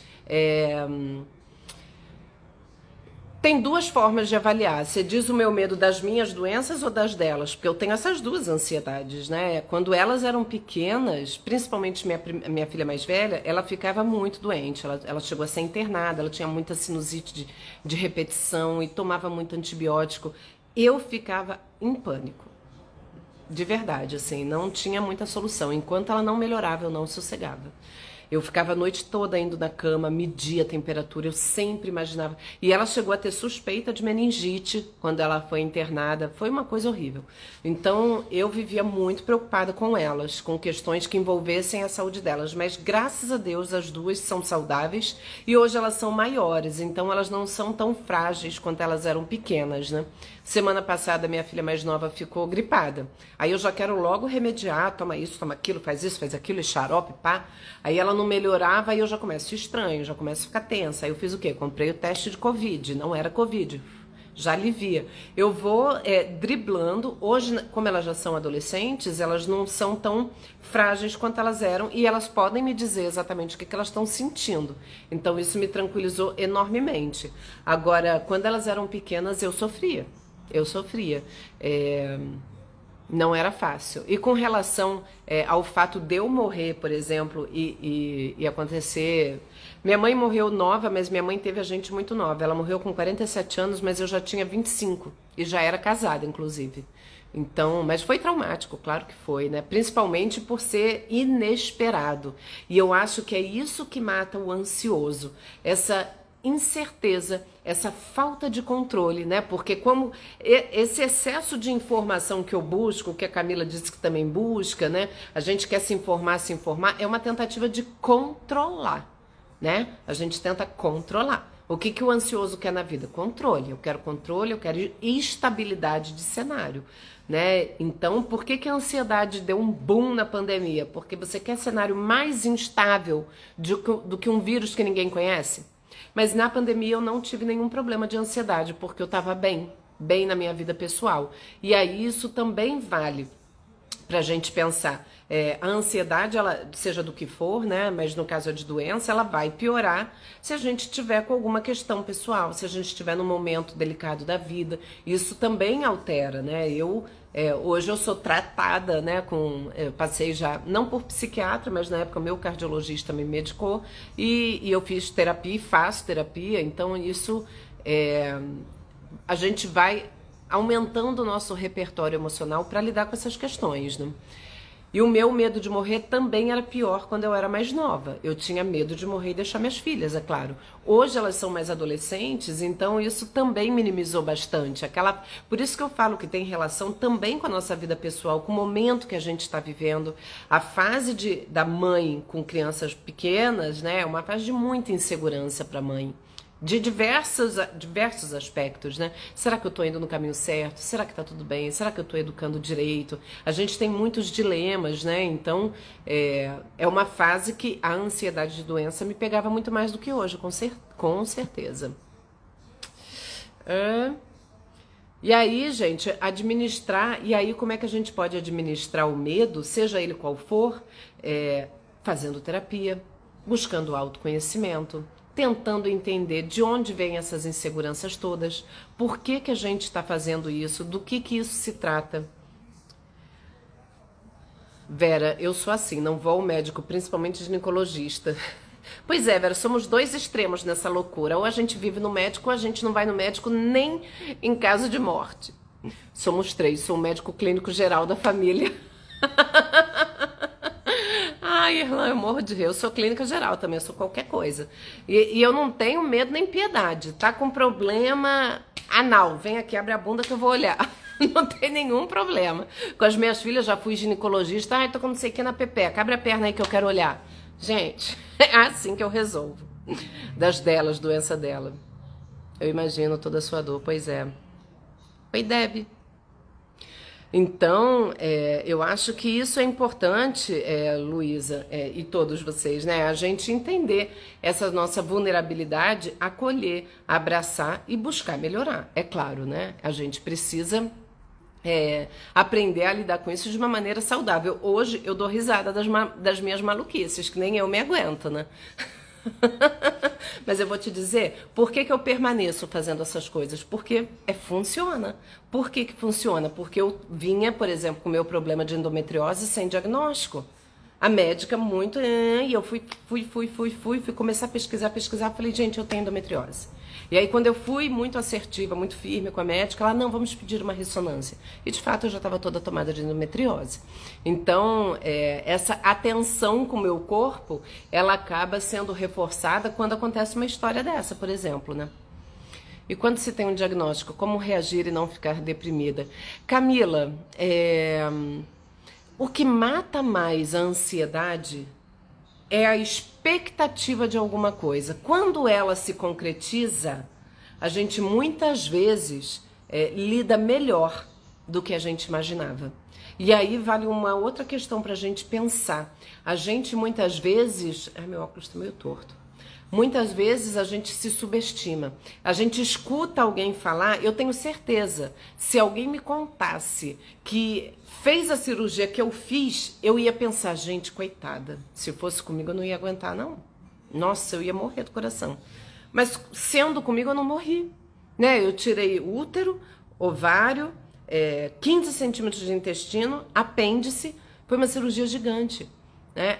Tem 2 formas de avaliar. Você diz o meu medo das minhas doenças ou das delas? Porque eu tenho essas 2 ansiedades, né? Quando elas eram pequenas, principalmente minha filha mais velha, ela ficava muito doente. Ela chegou a ser internada, ela tinha muita sinusite de repetição e tomava muito antibiótico. Eu ficava em pânico. De verdade, assim, não tinha muita solução. Enquanto ela não melhorava, eu não sossegava. Eu ficava a noite toda indo na cama, media a temperatura, eu sempre imaginava. E ela chegou a ter suspeita de meningite quando ela foi internada. Foi uma coisa horrível. Então, eu vivia muito preocupada com elas, com questões que envolvessem a saúde delas. Mas, graças a Deus, as 2 são saudáveis e hoje elas são maiores. Então, elas não são tão frágeis quanto elas eram pequenas, né? Semana passada, minha filha mais nova ficou gripada. Aí eu já quero logo remediar, toma isso, toma aquilo, faz isso, faz aquilo, e xarope, pá. Aí ela não melhorava, aí eu já começo estranho, já começo a ficar tensa. Aí eu fiz o quê? Comprei o teste de Covid, não era Covid, já alivia. Eu vou driblando. Hoje, como elas já são adolescentes, elas não são tão frágeis quanto elas eram e elas podem me dizer exatamente o que elas estão sentindo. Então isso me tranquilizou enormemente. Agora, quando elas eram pequenas, eu sofria. Não era fácil. E com relação ao fato de eu morrer, por exemplo, e acontecer... Minha mãe morreu nova, mas minha mãe teve a gente muito nova. Ela morreu com 47 anos, mas eu já tinha 25. E já era casada, inclusive. Então, mas foi traumático, claro que foi, né? Principalmente por ser inesperado. E eu acho que é isso que mata o ansioso. Essa incerteza, essa falta de controle, né? Porque como esse excesso de informação que eu busco, que a Camila disse que também busca, né? A gente quer se informar, é uma tentativa de controlar, né? A gente tenta controlar. O que o ansioso quer na vida? Controle. Eu quero controle, eu quero estabilidade de cenário, né? Então, por que a ansiedade deu um boom na pandemia? Porque você quer cenário mais instável do que um vírus que ninguém conhece? Mas na pandemia eu não tive nenhum problema de ansiedade, porque eu estava bem na minha vida pessoal. E aí isso também vale pra gente pensar. A ansiedade, ela, seja do que for, né? Mas no caso de doença, ela vai piorar se a gente tiver com alguma questão pessoal, se a gente estiver num momento delicado da vida. Isso também altera, né? Hoje eu sou tratada, né, passei já, não por psiquiatra, mas na época meu cardiologista me medicou e eu fiz terapia e faço terapia, então isso, a gente vai aumentando o nosso repertório emocional para lidar com essas questões, né? E o meu medo de morrer também era pior quando eu era mais nova. Eu tinha medo de morrer e deixar minhas filhas, é claro. Hoje elas são mais adolescentes, então isso também minimizou bastante. Por isso que eu falo que tem relação também com a nossa vida pessoal, com o momento que a gente está vivendo. A fase da mãe com crianças pequenas, né, é uma fase de muita insegurança para a mãe. de diversos aspectos, né? Será que eu tô indo no caminho certo? Será que tá tudo bem? Será que eu tô educando direito? A gente tem muitos dilemas, né? Então, é uma fase que a ansiedade de doença me pegava muito mais do que hoje, com certeza. E aí, gente, e aí como é que a gente pode administrar o medo, seja ele qual for, fazendo terapia, buscando autoconhecimento, tentando entender de onde vêm essas inseguranças todas, por que que a gente está fazendo isso, do que isso se trata. Vera, eu sou assim, não vou ao médico, principalmente ginecologista. Pois é, Vera, somos dois extremos nessa loucura. Ou a gente vive no médico, ou a gente não vai no médico nem em caso de morte. Somos três, sou o médico clínico geral da família. Ai, irmã, eu morro de rir. Eu sou clínica geral também, eu sou qualquer coisa. E eu não tenho medo nem piedade. Tá com problema anal, vem aqui, abre a bunda que eu vou olhar. Não tem nenhum problema. Com as minhas filhas já fui ginecologista. Ai, tô com não sei o que na pepeca. Abre a perna aí que eu quero olhar. Gente, é assim que eu resolvo. Delas, doença dela. Eu imagino toda a sua dor, pois é. Oi, Deb. Então, eu acho que isso é importante, Luísa, e todos vocês, né? A gente entender essa nossa vulnerabilidade, acolher, abraçar e buscar melhorar. É claro, né? A gente precisa aprender a lidar com isso de uma maneira saudável. Hoje eu dou risada das minhas maluquices, que nem eu me aguento, né? Mas eu vou te dizer, por que que eu permaneço fazendo essas coisas? Porque funciona. Por que que funciona? Porque eu vinha, por exemplo, com o meu problema de endometriose sem diagnóstico. A médica muito... E eu fui começar a pesquisar. Falei, gente, eu tenho endometriose. E aí, quando eu fui muito assertiva, muito firme com a médica, ela, não, vamos pedir uma ressonância. E, de fato, eu já estava toda tomada de endometriose. Então, essa atenção com o meu corpo, ela acaba sendo reforçada quando acontece uma história dessa, por exemplo, né? E quando se tem um diagnóstico, como reagir e não ficar deprimida? Camila, o que mata mais a ansiedade é a expectativa de alguma coisa. Quando ela se concretiza, a gente muitas vezes lida melhor do que a gente imaginava. E aí vale uma outra questão para a gente pensar. A gente muitas vezes... Ai, meu óculos está meio torto. Muitas vezes a gente se subestima. A gente escuta alguém falar, eu tenho certeza, se alguém me contasse que fez a cirurgia que eu fiz, eu ia pensar, gente, coitada, se fosse comigo eu não ia aguentar, não. Nossa, eu ia morrer do coração. Mas sendo comigo eu não morri, né? Eu tirei útero, ovário, 15 centímetros de intestino, apêndice, foi uma cirurgia gigante, né?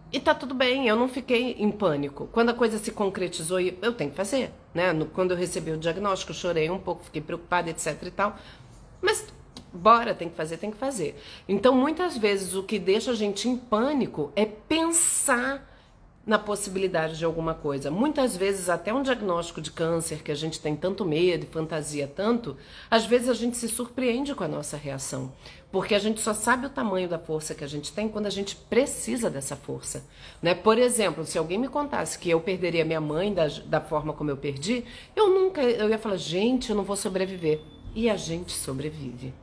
E tá tudo bem, eu não fiquei em pânico. Quando a coisa se concretizou, eu tenho que fazer, né? Quando eu recebi o diagnóstico, eu chorei um pouco, fiquei preocupada, etc e tal. Mas bora, tem que fazer. Então, muitas vezes, o que deixa a gente em pânico é pensar na possibilidade de alguma coisa. Muitas vezes, até um diagnóstico de câncer, que a gente tem tanto medo e fantasia tanto, às vezes a gente se surpreende com a nossa reação. Porque a gente só sabe o tamanho da força que a gente tem quando a gente precisa dessa força, né? Por exemplo, se alguém me contasse que eu perderia minha mãe da forma como eu perdi, eu ia falar, gente, eu não vou sobreviver. E a gente sobrevive.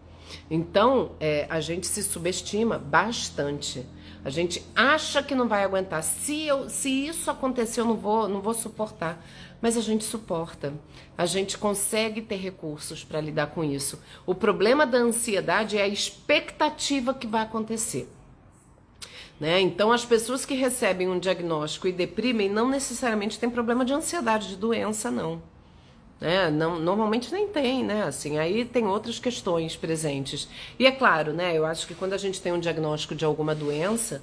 Então, a gente se subestima bastante. A gente acha que não vai aguentar. Se isso acontecer, eu não vou suportar. Mas a gente suporta. A gente consegue ter recursos para lidar com isso. O problema da ansiedade é a expectativa que vai acontecer. Né? Então, as pessoas que recebem um diagnóstico e deprimem não necessariamente têm problema de ansiedade, de doença, não. Não, normalmente nem tem, né? Assim, aí tem outras questões presentes. E é claro, né? Eu acho que quando a gente tem um diagnóstico de alguma doença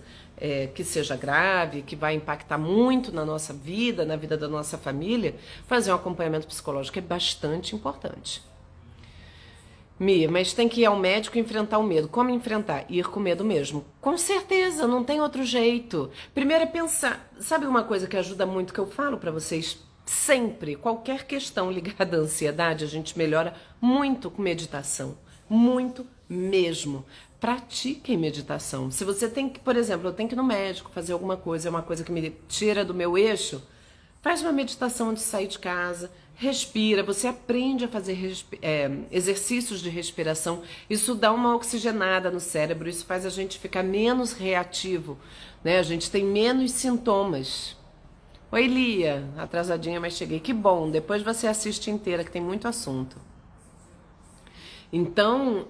que seja grave, que vai impactar muito na nossa vida, na vida da nossa família, fazer um acompanhamento psicológico é bastante importante. Mas tem que ir ao médico e enfrentar o medo. Como enfrentar? Ir com medo mesmo. Com certeza, não tem outro jeito. Primeiro é pensar. Sabe uma coisa que ajuda muito, que eu falo pra vocês sempre, qualquer questão ligada à ansiedade, a gente melhora muito com meditação. Muito mesmo. Pratiquem meditação. Se você tem que, por exemplo, eu tenho que ir no médico fazer alguma coisa, é uma coisa que me tira do meu eixo, Faz uma meditação antes de sair de casa, respira, você aprende a fazer exercícios de respiração. Isso dá uma oxigenada no cérebro, isso faz a gente ficar menos reativo, né? A gente tem menos sintomas. Oi, Lia, atrasadinha, mas cheguei. Que bom, depois você assiste inteira, que tem muito assunto. Então,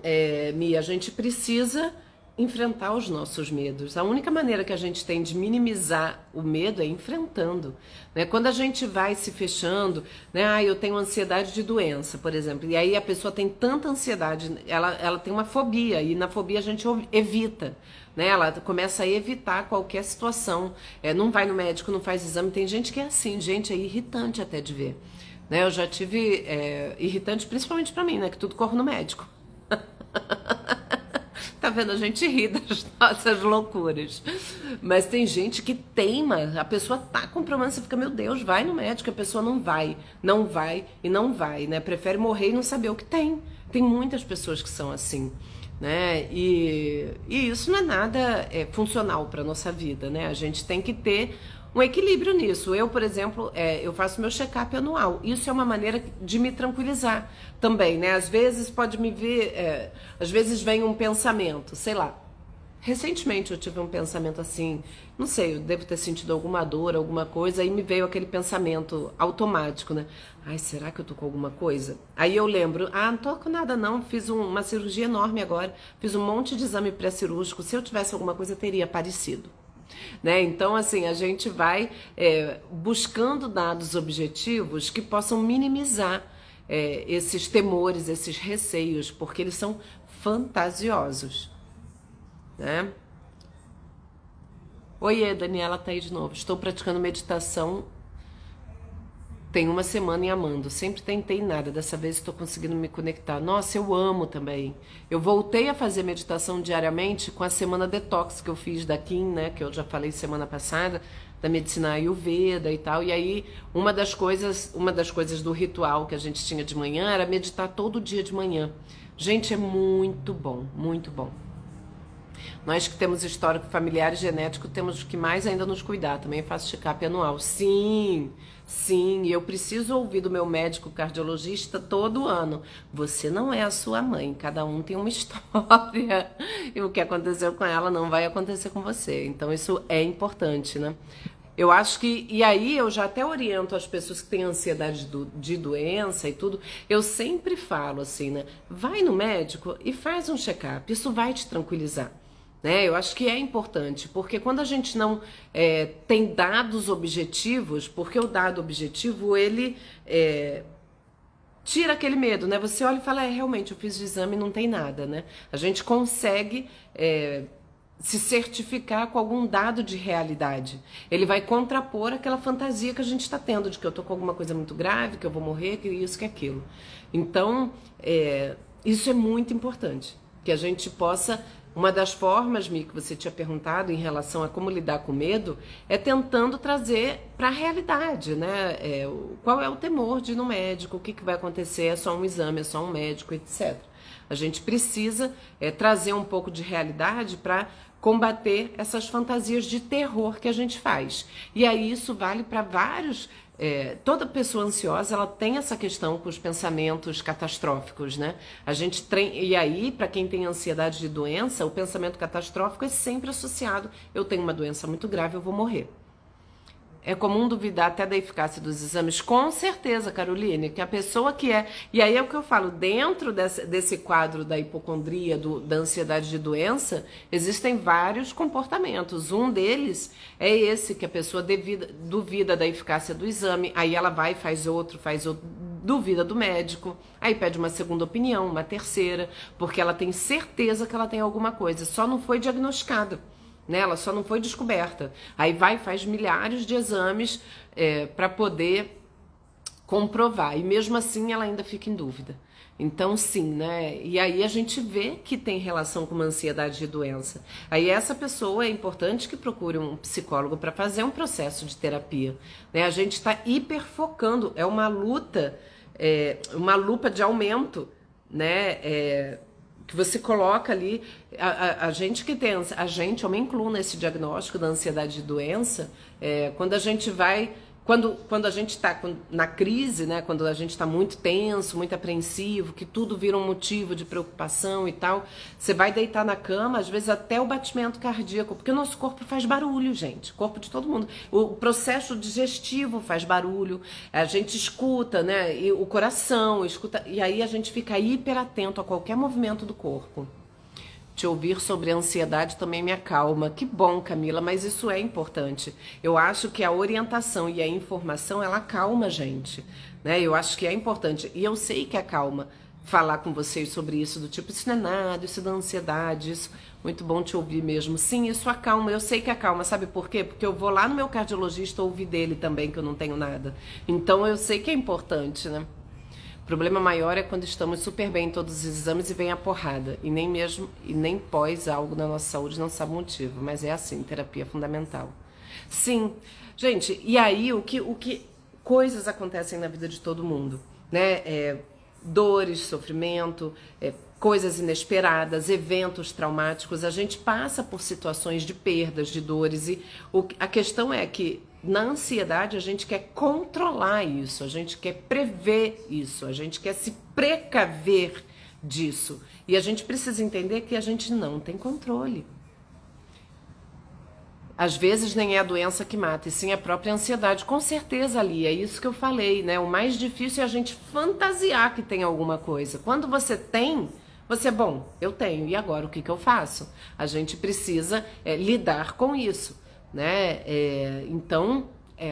Mia, a gente precisa enfrentar os nossos medos. A única maneira que a gente tem de minimizar o medo é enfrentando, né? Quando a gente vai se fechando, né? Ah, eu tenho ansiedade de doença, por exemplo, e aí a pessoa tem tanta ansiedade, ela tem uma fobia, e na fobia a gente evita, né? Ela começa a evitar qualquer situação, não vai no médico, não faz exame. Tem gente que é assim, gente, é irritante até de ver, né? Eu já tive irritante principalmente pra mim, né? Que tudo corre no médico. Tá vendo? A gente ri das nossas loucuras. Mas tem gente que teima. A pessoa tá com problema, você fica, meu Deus, vai no médico. A pessoa não vai e não vai, né? Prefere morrer e não saber o que tem. Tem muitas pessoas que são assim, né? E isso não é nada funcional para nossa vida, né? A gente tem que ter um equilíbrio nisso. Eu, por exemplo, eu faço meu check-up anual. Isso é uma maneira de me tranquilizar também, né? Às vezes pode me vir, às vezes vem um pensamento, sei lá. Recentemente eu tive um pensamento assim, não sei, eu devo ter sentido alguma dor, alguma coisa, aí me veio aquele pensamento automático, né? Ai, será que eu tô com alguma coisa? Aí eu lembro, não tô com nada não, fiz uma cirurgia enorme agora, fiz um monte de exame pré-cirúrgico, se eu tivesse alguma coisa teria aparecido. Né? Então, assim, a gente vai buscando dados objetivos que possam minimizar esses temores, esses receios, porque eles são fantasiosos, né? Oiê, Daniela tá aí de novo. Estou praticando meditação tem uma semana em Amando. Sempre tentei nada, dessa vez estou conseguindo me conectar. Nossa, eu amo também. Eu voltei a fazer meditação diariamente com a semana detox que eu fiz da Kim, né? Que eu já falei semana passada, da medicina Ayurveda e tal. E aí, uma das coisas do ritual que a gente tinha de manhã era meditar todo dia de manhã. Gente, é muito bom, muito bom. Nós que temos histórico familiar e genético, temos que mais ainda nos cuidar. Também faço check-up anual. Sim, sim, eu preciso ouvir do meu médico cardiologista todo ano. Você não é a sua mãe, cada um tem uma história. E o que aconteceu com ela não vai acontecer com você. Então isso é importante, né? Eu acho que, e aí eu já até oriento as pessoas que têm ansiedade de doença e tudo, eu sempre falo assim, né? Vai no médico e faz um check-up, isso vai te tranquilizar. Né? Eu acho que é importante, porque quando a gente não tem dados objetivos, porque o dado objetivo, ele tira aquele medo, né? Você olha e fala, realmente, eu fiz o exame e não tem nada, né? A gente consegue se certificar com algum dado de realidade. Ele vai contrapor aquela fantasia que a gente está tendo, de que eu tô com alguma coisa muito grave, que eu vou morrer, que isso, que aquilo. Então, isso é muito importante, que a gente possa... Uma das formas, Mi, que você tinha perguntado em relação a como lidar com medo, é tentando trazer para a realidade, né? Qual é o temor de ir no médico, o que vai acontecer, é só um exame, é só um médico, etc. A gente precisa trazer um pouco de realidade para combater essas fantasias de terror que a gente faz. E aí isso vale para vários... toda pessoa ansiosa, ela tem essa questão com os pensamentos catastróficos, né? E aí, para quem tem ansiedade de doença, o pensamento catastrófico é sempre associado, eu tenho uma doença muito grave, eu vou morrer. É comum duvidar até da eficácia dos exames, com certeza, Caroline, que a pessoa que e aí é o que eu falo, dentro desse quadro da hipocondria, da ansiedade de doença, existem vários comportamentos. Um deles é esse, que a pessoa duvida da eficácia do exame, aí ela vai, faz outro, duvida do médico, aí pede uma segunda opinião, uma terceira, porque ela tem certeza que ela tem alguma coisa, só não foi diagnosticada. Né? Ela só não foi descoberta. Aí faz milhares de exames para poder comprovar. E mesmo assim ela ainda fica em dúvida. Então sim, né? E aí a gente vê que tem relação com uma ansiedade de doença. Aí essa pessoa é importante que procure um psicólogo para fazer um processo de terapia. Né? A gente está hiperfocando. É uma luta, uma lupa de aumento, né? Que você coloca ali, a gente que tem, eu me incluo nesse diagnóstico da ansiedade de doença, quando a gente vai Quando a gente está na crise, né, quando a gente está muito tenso, muito apreensivo, que tudo vira um motivo de preocupação e tal, você vai deitar na cama, às vezes até o batimento cardíaco, porque o nosso corpo faz barulho, gente, o corpo de todo mundo. O processo digestivo faz barulho, a gente escuta, né, e o coração escuta, e aí a gente fica hiper atento a qualquer movimento do corpo. Te ouvir sobre a ansiedade também me acalma. Que bom, Camila, mas isso é importante. Eu acho que a orientação e a informação, ela acalma a gente, né? Eu acho que é importante. E eu sei que acalma falar com vocês sobre isso, do tipo, isso não é nada, isso é da ansiedade, isso... Muito bom te ouvir mesmo. Sim, isso acalma, eu sei que acalma. Sabe por quê? Porque eu vou lá no meu cardiologista ouvir dele também, que eu não tenho nada. Então eu sei que é importante, né? O problema maior é quando estamos super bem em todos os exames e vem a porrada. E nem pós algo na nossa saúde não sabe o motivo. Mas é assim, terapia é fundamental. Sim, gente, e aí o que coisas acontecem na vida de todo mundo, né? Dores, sofrimento, coisas inesperadas, eventos traumáticos. A gente passa por situações de perdas, de dores. E a questão é que na ansiedade a gente quer controlar isso, a gente quer prever isso, a gente quer se precaver disso. E a gente precisa entender que a gente não tem controle. Às vezes nem é a doença que mata, e sim a própria ansiedade. Com certeza, ali, é isso que eu falei, né? O mais difícil é a gente fantasiar que tem alguma coisa. Quando você tem, bom, eu tenho, e agora o que eu faço? A gente precisa lidar com isso, né? Então,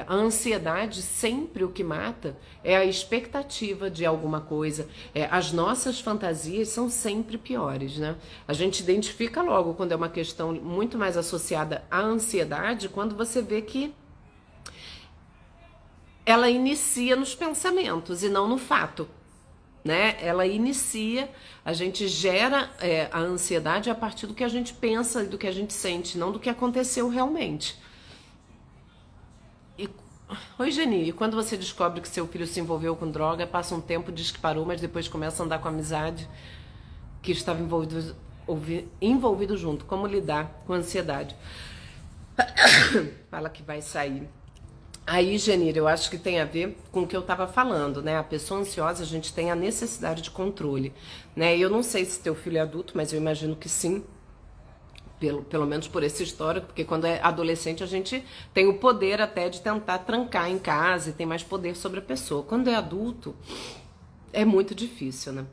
a ansiedade sempre o que mata é a expectativa de alguma coisa. As nossas fantasias são sempre piores, né? A gente identifica logo quando é uma questão muito mais associada à ansiedade, quando você vê que ela inicia nos pensamentos e não no fato, né? Ela inicia, a gente gera a ansiedade a partir do que a gente pensa e do que a gente sente, não do que aconteceu realmente. Oi, Geni, e quando você descobre que seu filho se envolveu com droga, passa um tempo, diz que parou, mas depois começa a andar com a amizade que estava envolvido junto, como lidar com a ansiedade? Fala que vai sair. Aí, Genir, eu acho que tem a ver com o que eu estava falando, né? A pessoa ansiosa, a gente tem a necessidade de controle, né? Eu não sei se teu filho é adulto, mas eu imagino que sim. Pelo menos por esse histórico, porque quando é adolescente a gente tem o poder até de tentar trancar em casa e tem mais poder sobre a pessoa. Quando é adulto, é muito difícil, né?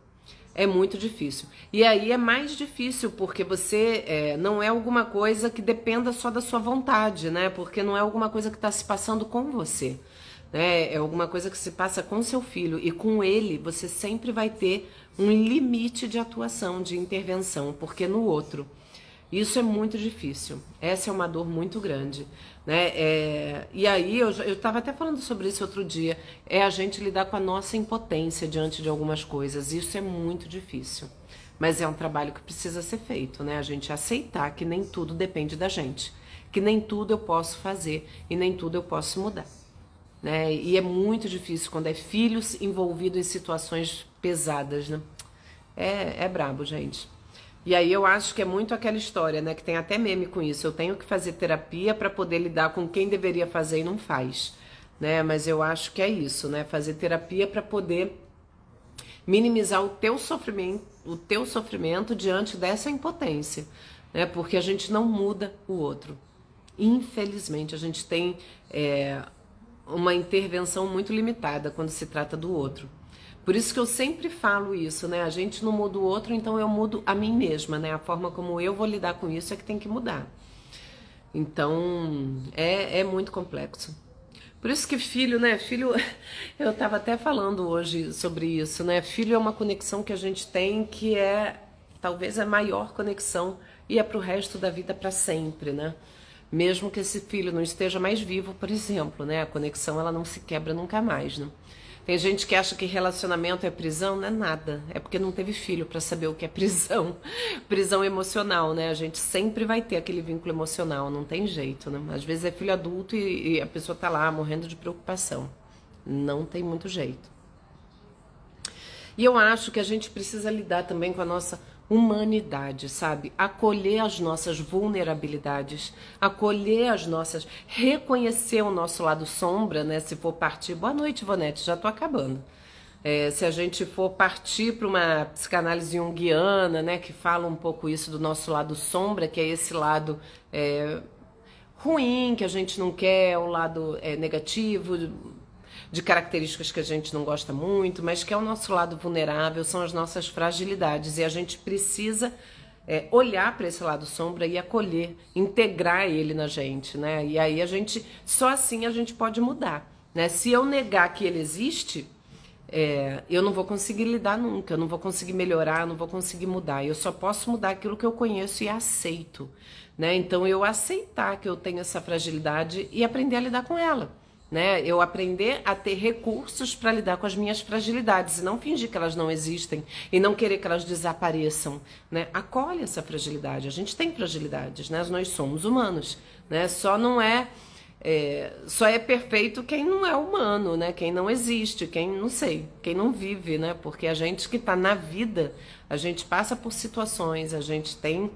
É muito difícil. E aí é mais difícil porque você não é alguma coisa que dependa só da sua vontade, né? Porque não é alguma coisa que está se passando com você, né? É alguma coisa que se passa com seu filho. E com ele você sempre vai ter um limite de atuação, de intervenção, porque no outro... Isso é muito difícil, essa é uma dor muito grande, né? E aí eu estava até falando sobre isso outro dia, é a gente lidar com a nossa impotência diante de algumas coisas, isso é muito difícil, mas é um trabalho que precisa ser feito, né? A gente aceitar que nem tudo depende da gente, que nem tudo eu posso fazer e nem tudo eu posso mudar, né? E é muito difícil quando é filhos envolvidos em situações pesadas, né? É brabo, gente. E aí eu acho que é muito aquela história, né, que tem até meme com isso. Eu tenho que fazer terapia para poder lidar com quem deveria fazer e não faz, né? Mas eu acho que é isso, né? Fazer terapia para poder minimizar o teu sofrimento diante dessa impotência, né? Porque a gente não muda o outro. Infelizmente, a gente tem uma intervenção muito limitada quando se trata do outro. Por isso que eu sempre falo isso, né? A gente não muda o outro, então eu mudo a mim mesma, né? A forma como eu vou lidar com isso é que tem que mudar. Então, é muito complexo. Por isso que filho, né? Filho, eu tava até falando hoje sobre isso, né? Filho é uma conexão que a gente tem que talvez a maior conexão e é pro resto da vida para sempre, né? Mesmo que esse filho não esteja mais vivo, por exemplo, né? A conexão, ela não se quebra nunca mais, né? Tem gente que acha que relacionamento é prisão, não é nada. É porque não teve filho para saber o que é prisão. Prisão emocional, né? A gente sempre vai ter aquele vínculo emocional, não tem jeito, né? Às vezes é filho adulto e a pessoa tá lá morrendo de preocupação. Não tem muito jeito. E eu acho que a gente precisa lidar também com a nossa humanidade, sabe? Acolher as nossas vulnerabilidades, acolher as nossas, reconhecer o nosso lado sombra, né? Se for partir, boa noite, Ivonete, já tô acabando. Se a gente for partir para uma psicanálise junguiana, né, que fala um pouco isso do nosso lado sombra, que é esse lado ruim, que a gente não quer, um lado negativo, de características que a gente não gosta muito, mas que é o nosso lado vulnerável, são as nossas fragilidades, e a gente precisa olhar para esse lado sombra e acolher, integrar ele na gente, né? E aí só assim a gente pode mudar, né? Se eu negar que ele existe, eu não vou conseguir lidar nunca, eu não vou conseguir melhorar, eu não vou conseguir mudar. Eu só posso mudar aquilo que eu conheço e aceito, né? Então eu aceitar que eu tenho essa fragilidade e aprender a lidar com ela, né? Eu aprender a ter recursos para lidar com as minhas fragilidades e não fingir que elas não existem e não querer que elas desapareçam, né? Acolhe essa fragilidade. A gente tem fragilidades, né? Nós somos humanos, né? Só é perfeito quem não é humano, né? Quem não existe, quem não sei, quem não vive, né? Porque a gente que está na vida, a gente passa por situações, a gente tem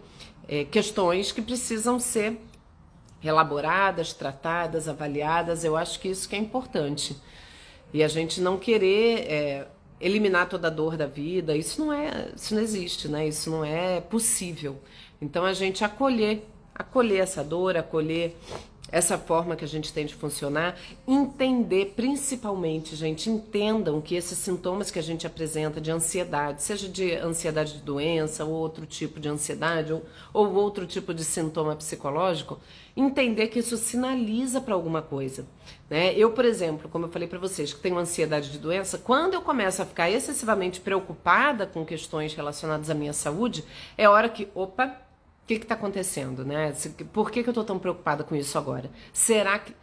questões que precisam ser elaboradas, tratadas, avaliadas. Eu acho que isso que é importante. E a gente não querer eliminar toda a dor da vida, isso não existe, né? Isso não é possível. Então a gente acolher essa dor, acolher essa forma que a gente tem de funcionar, entender principalmente, gente, entendam que esses sintomas que a gente apresenta de ansiedade, seja de ansiedade de doença, ou outro tipo de ansiedade, ou outro tipo de sintoma psicológico, entender que isso sinaliza para alguma coisa, né? Eu, por exemplo, como eu falei para vocês, que tenho ansiedade de doença, quando eu começo a ficar excessivamente preocupada com questões relacionadas à minha saúde, é hora que, opa, o que está acontecendo, né? Por que eu estou tão preocupada com isso agora? Será que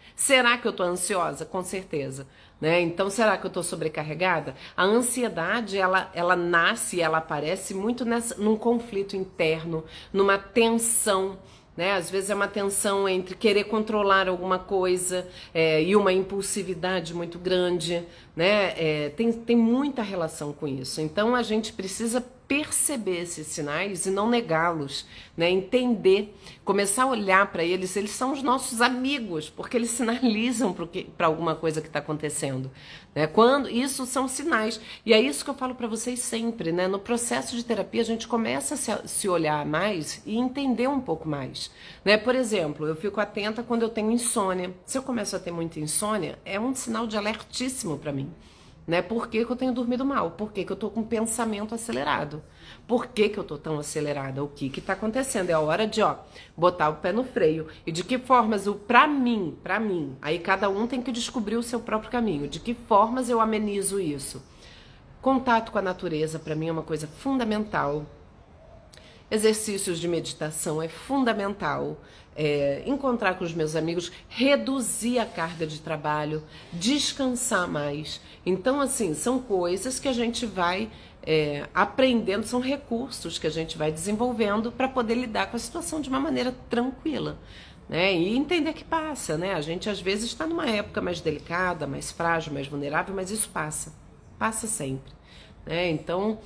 eu estou ansiosa? Com certeza, né? Então, será que eu estou sobrecarregada? A ansiedade, ela nasce, ela aparece muito num conflito interno, numa tensão, né? Às vezes é uma tensão entre querer controlar alguma coisa e uma impulsividade muito grande, né? Tem muita relação com isso. Então, a gente precisa perceber esses sinais e não negá-los, né? Entender, começar a olhar para eles são os nossos amigos, porque eles sinalizam para alguma coisa que está acontecendo, né? Isso são sinais, e é isso que eu falo para vocês sempre, né? No processo de terapia a gente começa a se olhar mais e entender um pouco mais, né? Por exemplo, eu fico atenta quando eu tenho insônia. Se eu começo a ter muita insônia, é um sinal de alertíssimo para mim, né? Por que eu tenho dormido mal? Por que eu tô com pensamento acelerado? Por que eu tô tão acelerada? O que tá acontecendo? É a hora de, botar o pé no freio. E de que formas, pra mim, aí cada um tem que descobrir o seu próprio caminho. De que formas eu amenizo isso? Contato com a natureza, pra mim, é uma coisa fundamental. Exercícios de meditação é fundamental. Encontrar com os meus amigos, reduzir a carga de trabalho, descansar mais. Então, assim, são coisas que a gente vai aprendendo, são recursos que a gente vai desenvolvendo para poder lidar com a situação de uma maneira tranquila, né? E entender que passa, né? A gente às vezes está numa época mais delicada, mais frágil, mais vulnerável, mas isso passa sempre, né? Então,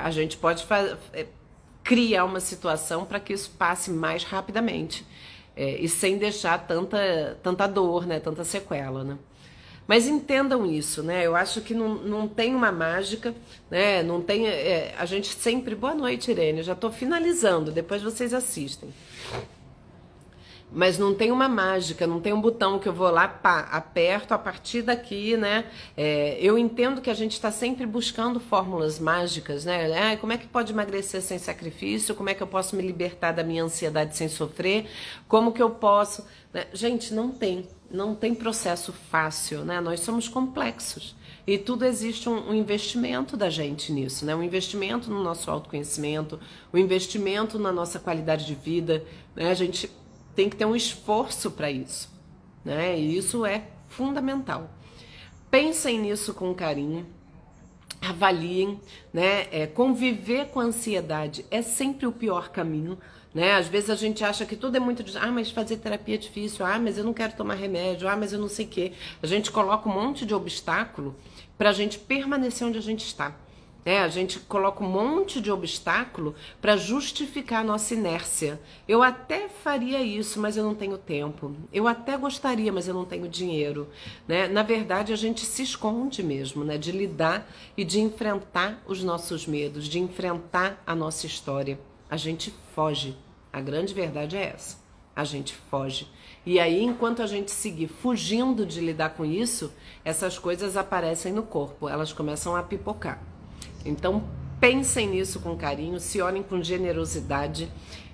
a gente pode criar uma situação para que isso passe mais rapidamente e sem deixar tanta dor, né? Tanta sequela, né? Mas entendam isso, né? Eu acho que não tem uma mágica, né? Não tem. A gente sempre. Boa noite, Irene. Eu já estou finalizando, depois vocês assistem. Mas não tem uma mágica, não tem um botão que eu vou lá, pá, aperto a partir daqui, né? Eu entendo que a gente está sempre buscando fórmulas mágicas, né? Como é que pode emagrecer sem sacrifício? Como é que eu posso me libertar da minha ansiedade sem sofrer? Como que eu posso... né? Gente, não tem processo fácil, né? Nós somos complexos. E tudo existe um investimento da gente nisso, né? Um investimento no nosso autoconhecimento, um investimento na nossa qualidade de vida, né? A gente tem que ter um esforço para isso, né? E isso é fundamental. Pensem nisso com carinho, avaliem, né? Conviver com a ansiedade é sempre o pior caminho, né? Às vezes a gente acha que tudo é muito... mas fazer terapia é difícil, mas eu não quero tomar remédio, mas eu não sei o quê. A gente coloca um monte de obstáculo para a gente permanecer onde a gente está, A gente coloca um monte de obstáculo para justificar a nossa inércia. Eu até faria isso, mas eu não tenho tempo. Eu até gostaria, mas eu não tenho dinheiro, né? Na verdade, a gente se esconde mesmo, né? De lidar e de enfrentar os nossos medos, de enfrentar a nossa história. A gente foge. A grande verdade é essa. A gente foge. E aí, enquanto a gente seguir fugindo de lidar com isso, essas coisas aparecem no corpo. Elas começam a pipocar. Então, pensem nisso com carinho, se olhem com generosidade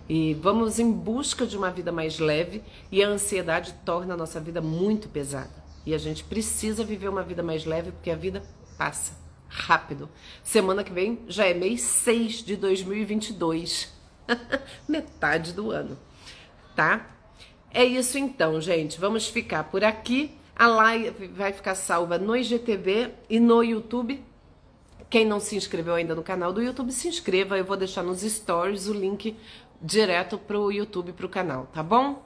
e vamos em busca de uma vida mais leve, e a ansiedade torna a nossa vida muito pesada. E a gente precisa viver uma vida mais leve porque a vida passa rápido. Semana que vem já é mês 6 de 2022. Metade do ano, tá? É isso então, gente. Vamos ficar por aqui. A live vai ficar salva no IGTV e no YouTube. Quem não se inscreveu ainda no canal do YouTube, se inscreva. Eu vou deixar nos stories o link direto pro YouTube, pro canal, tá bom?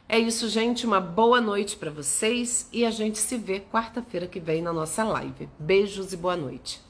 É isso, gente. Uma boa noite para vocês e a gente se vê quarta-feira que vem na nossa live. Beijos e boa noite.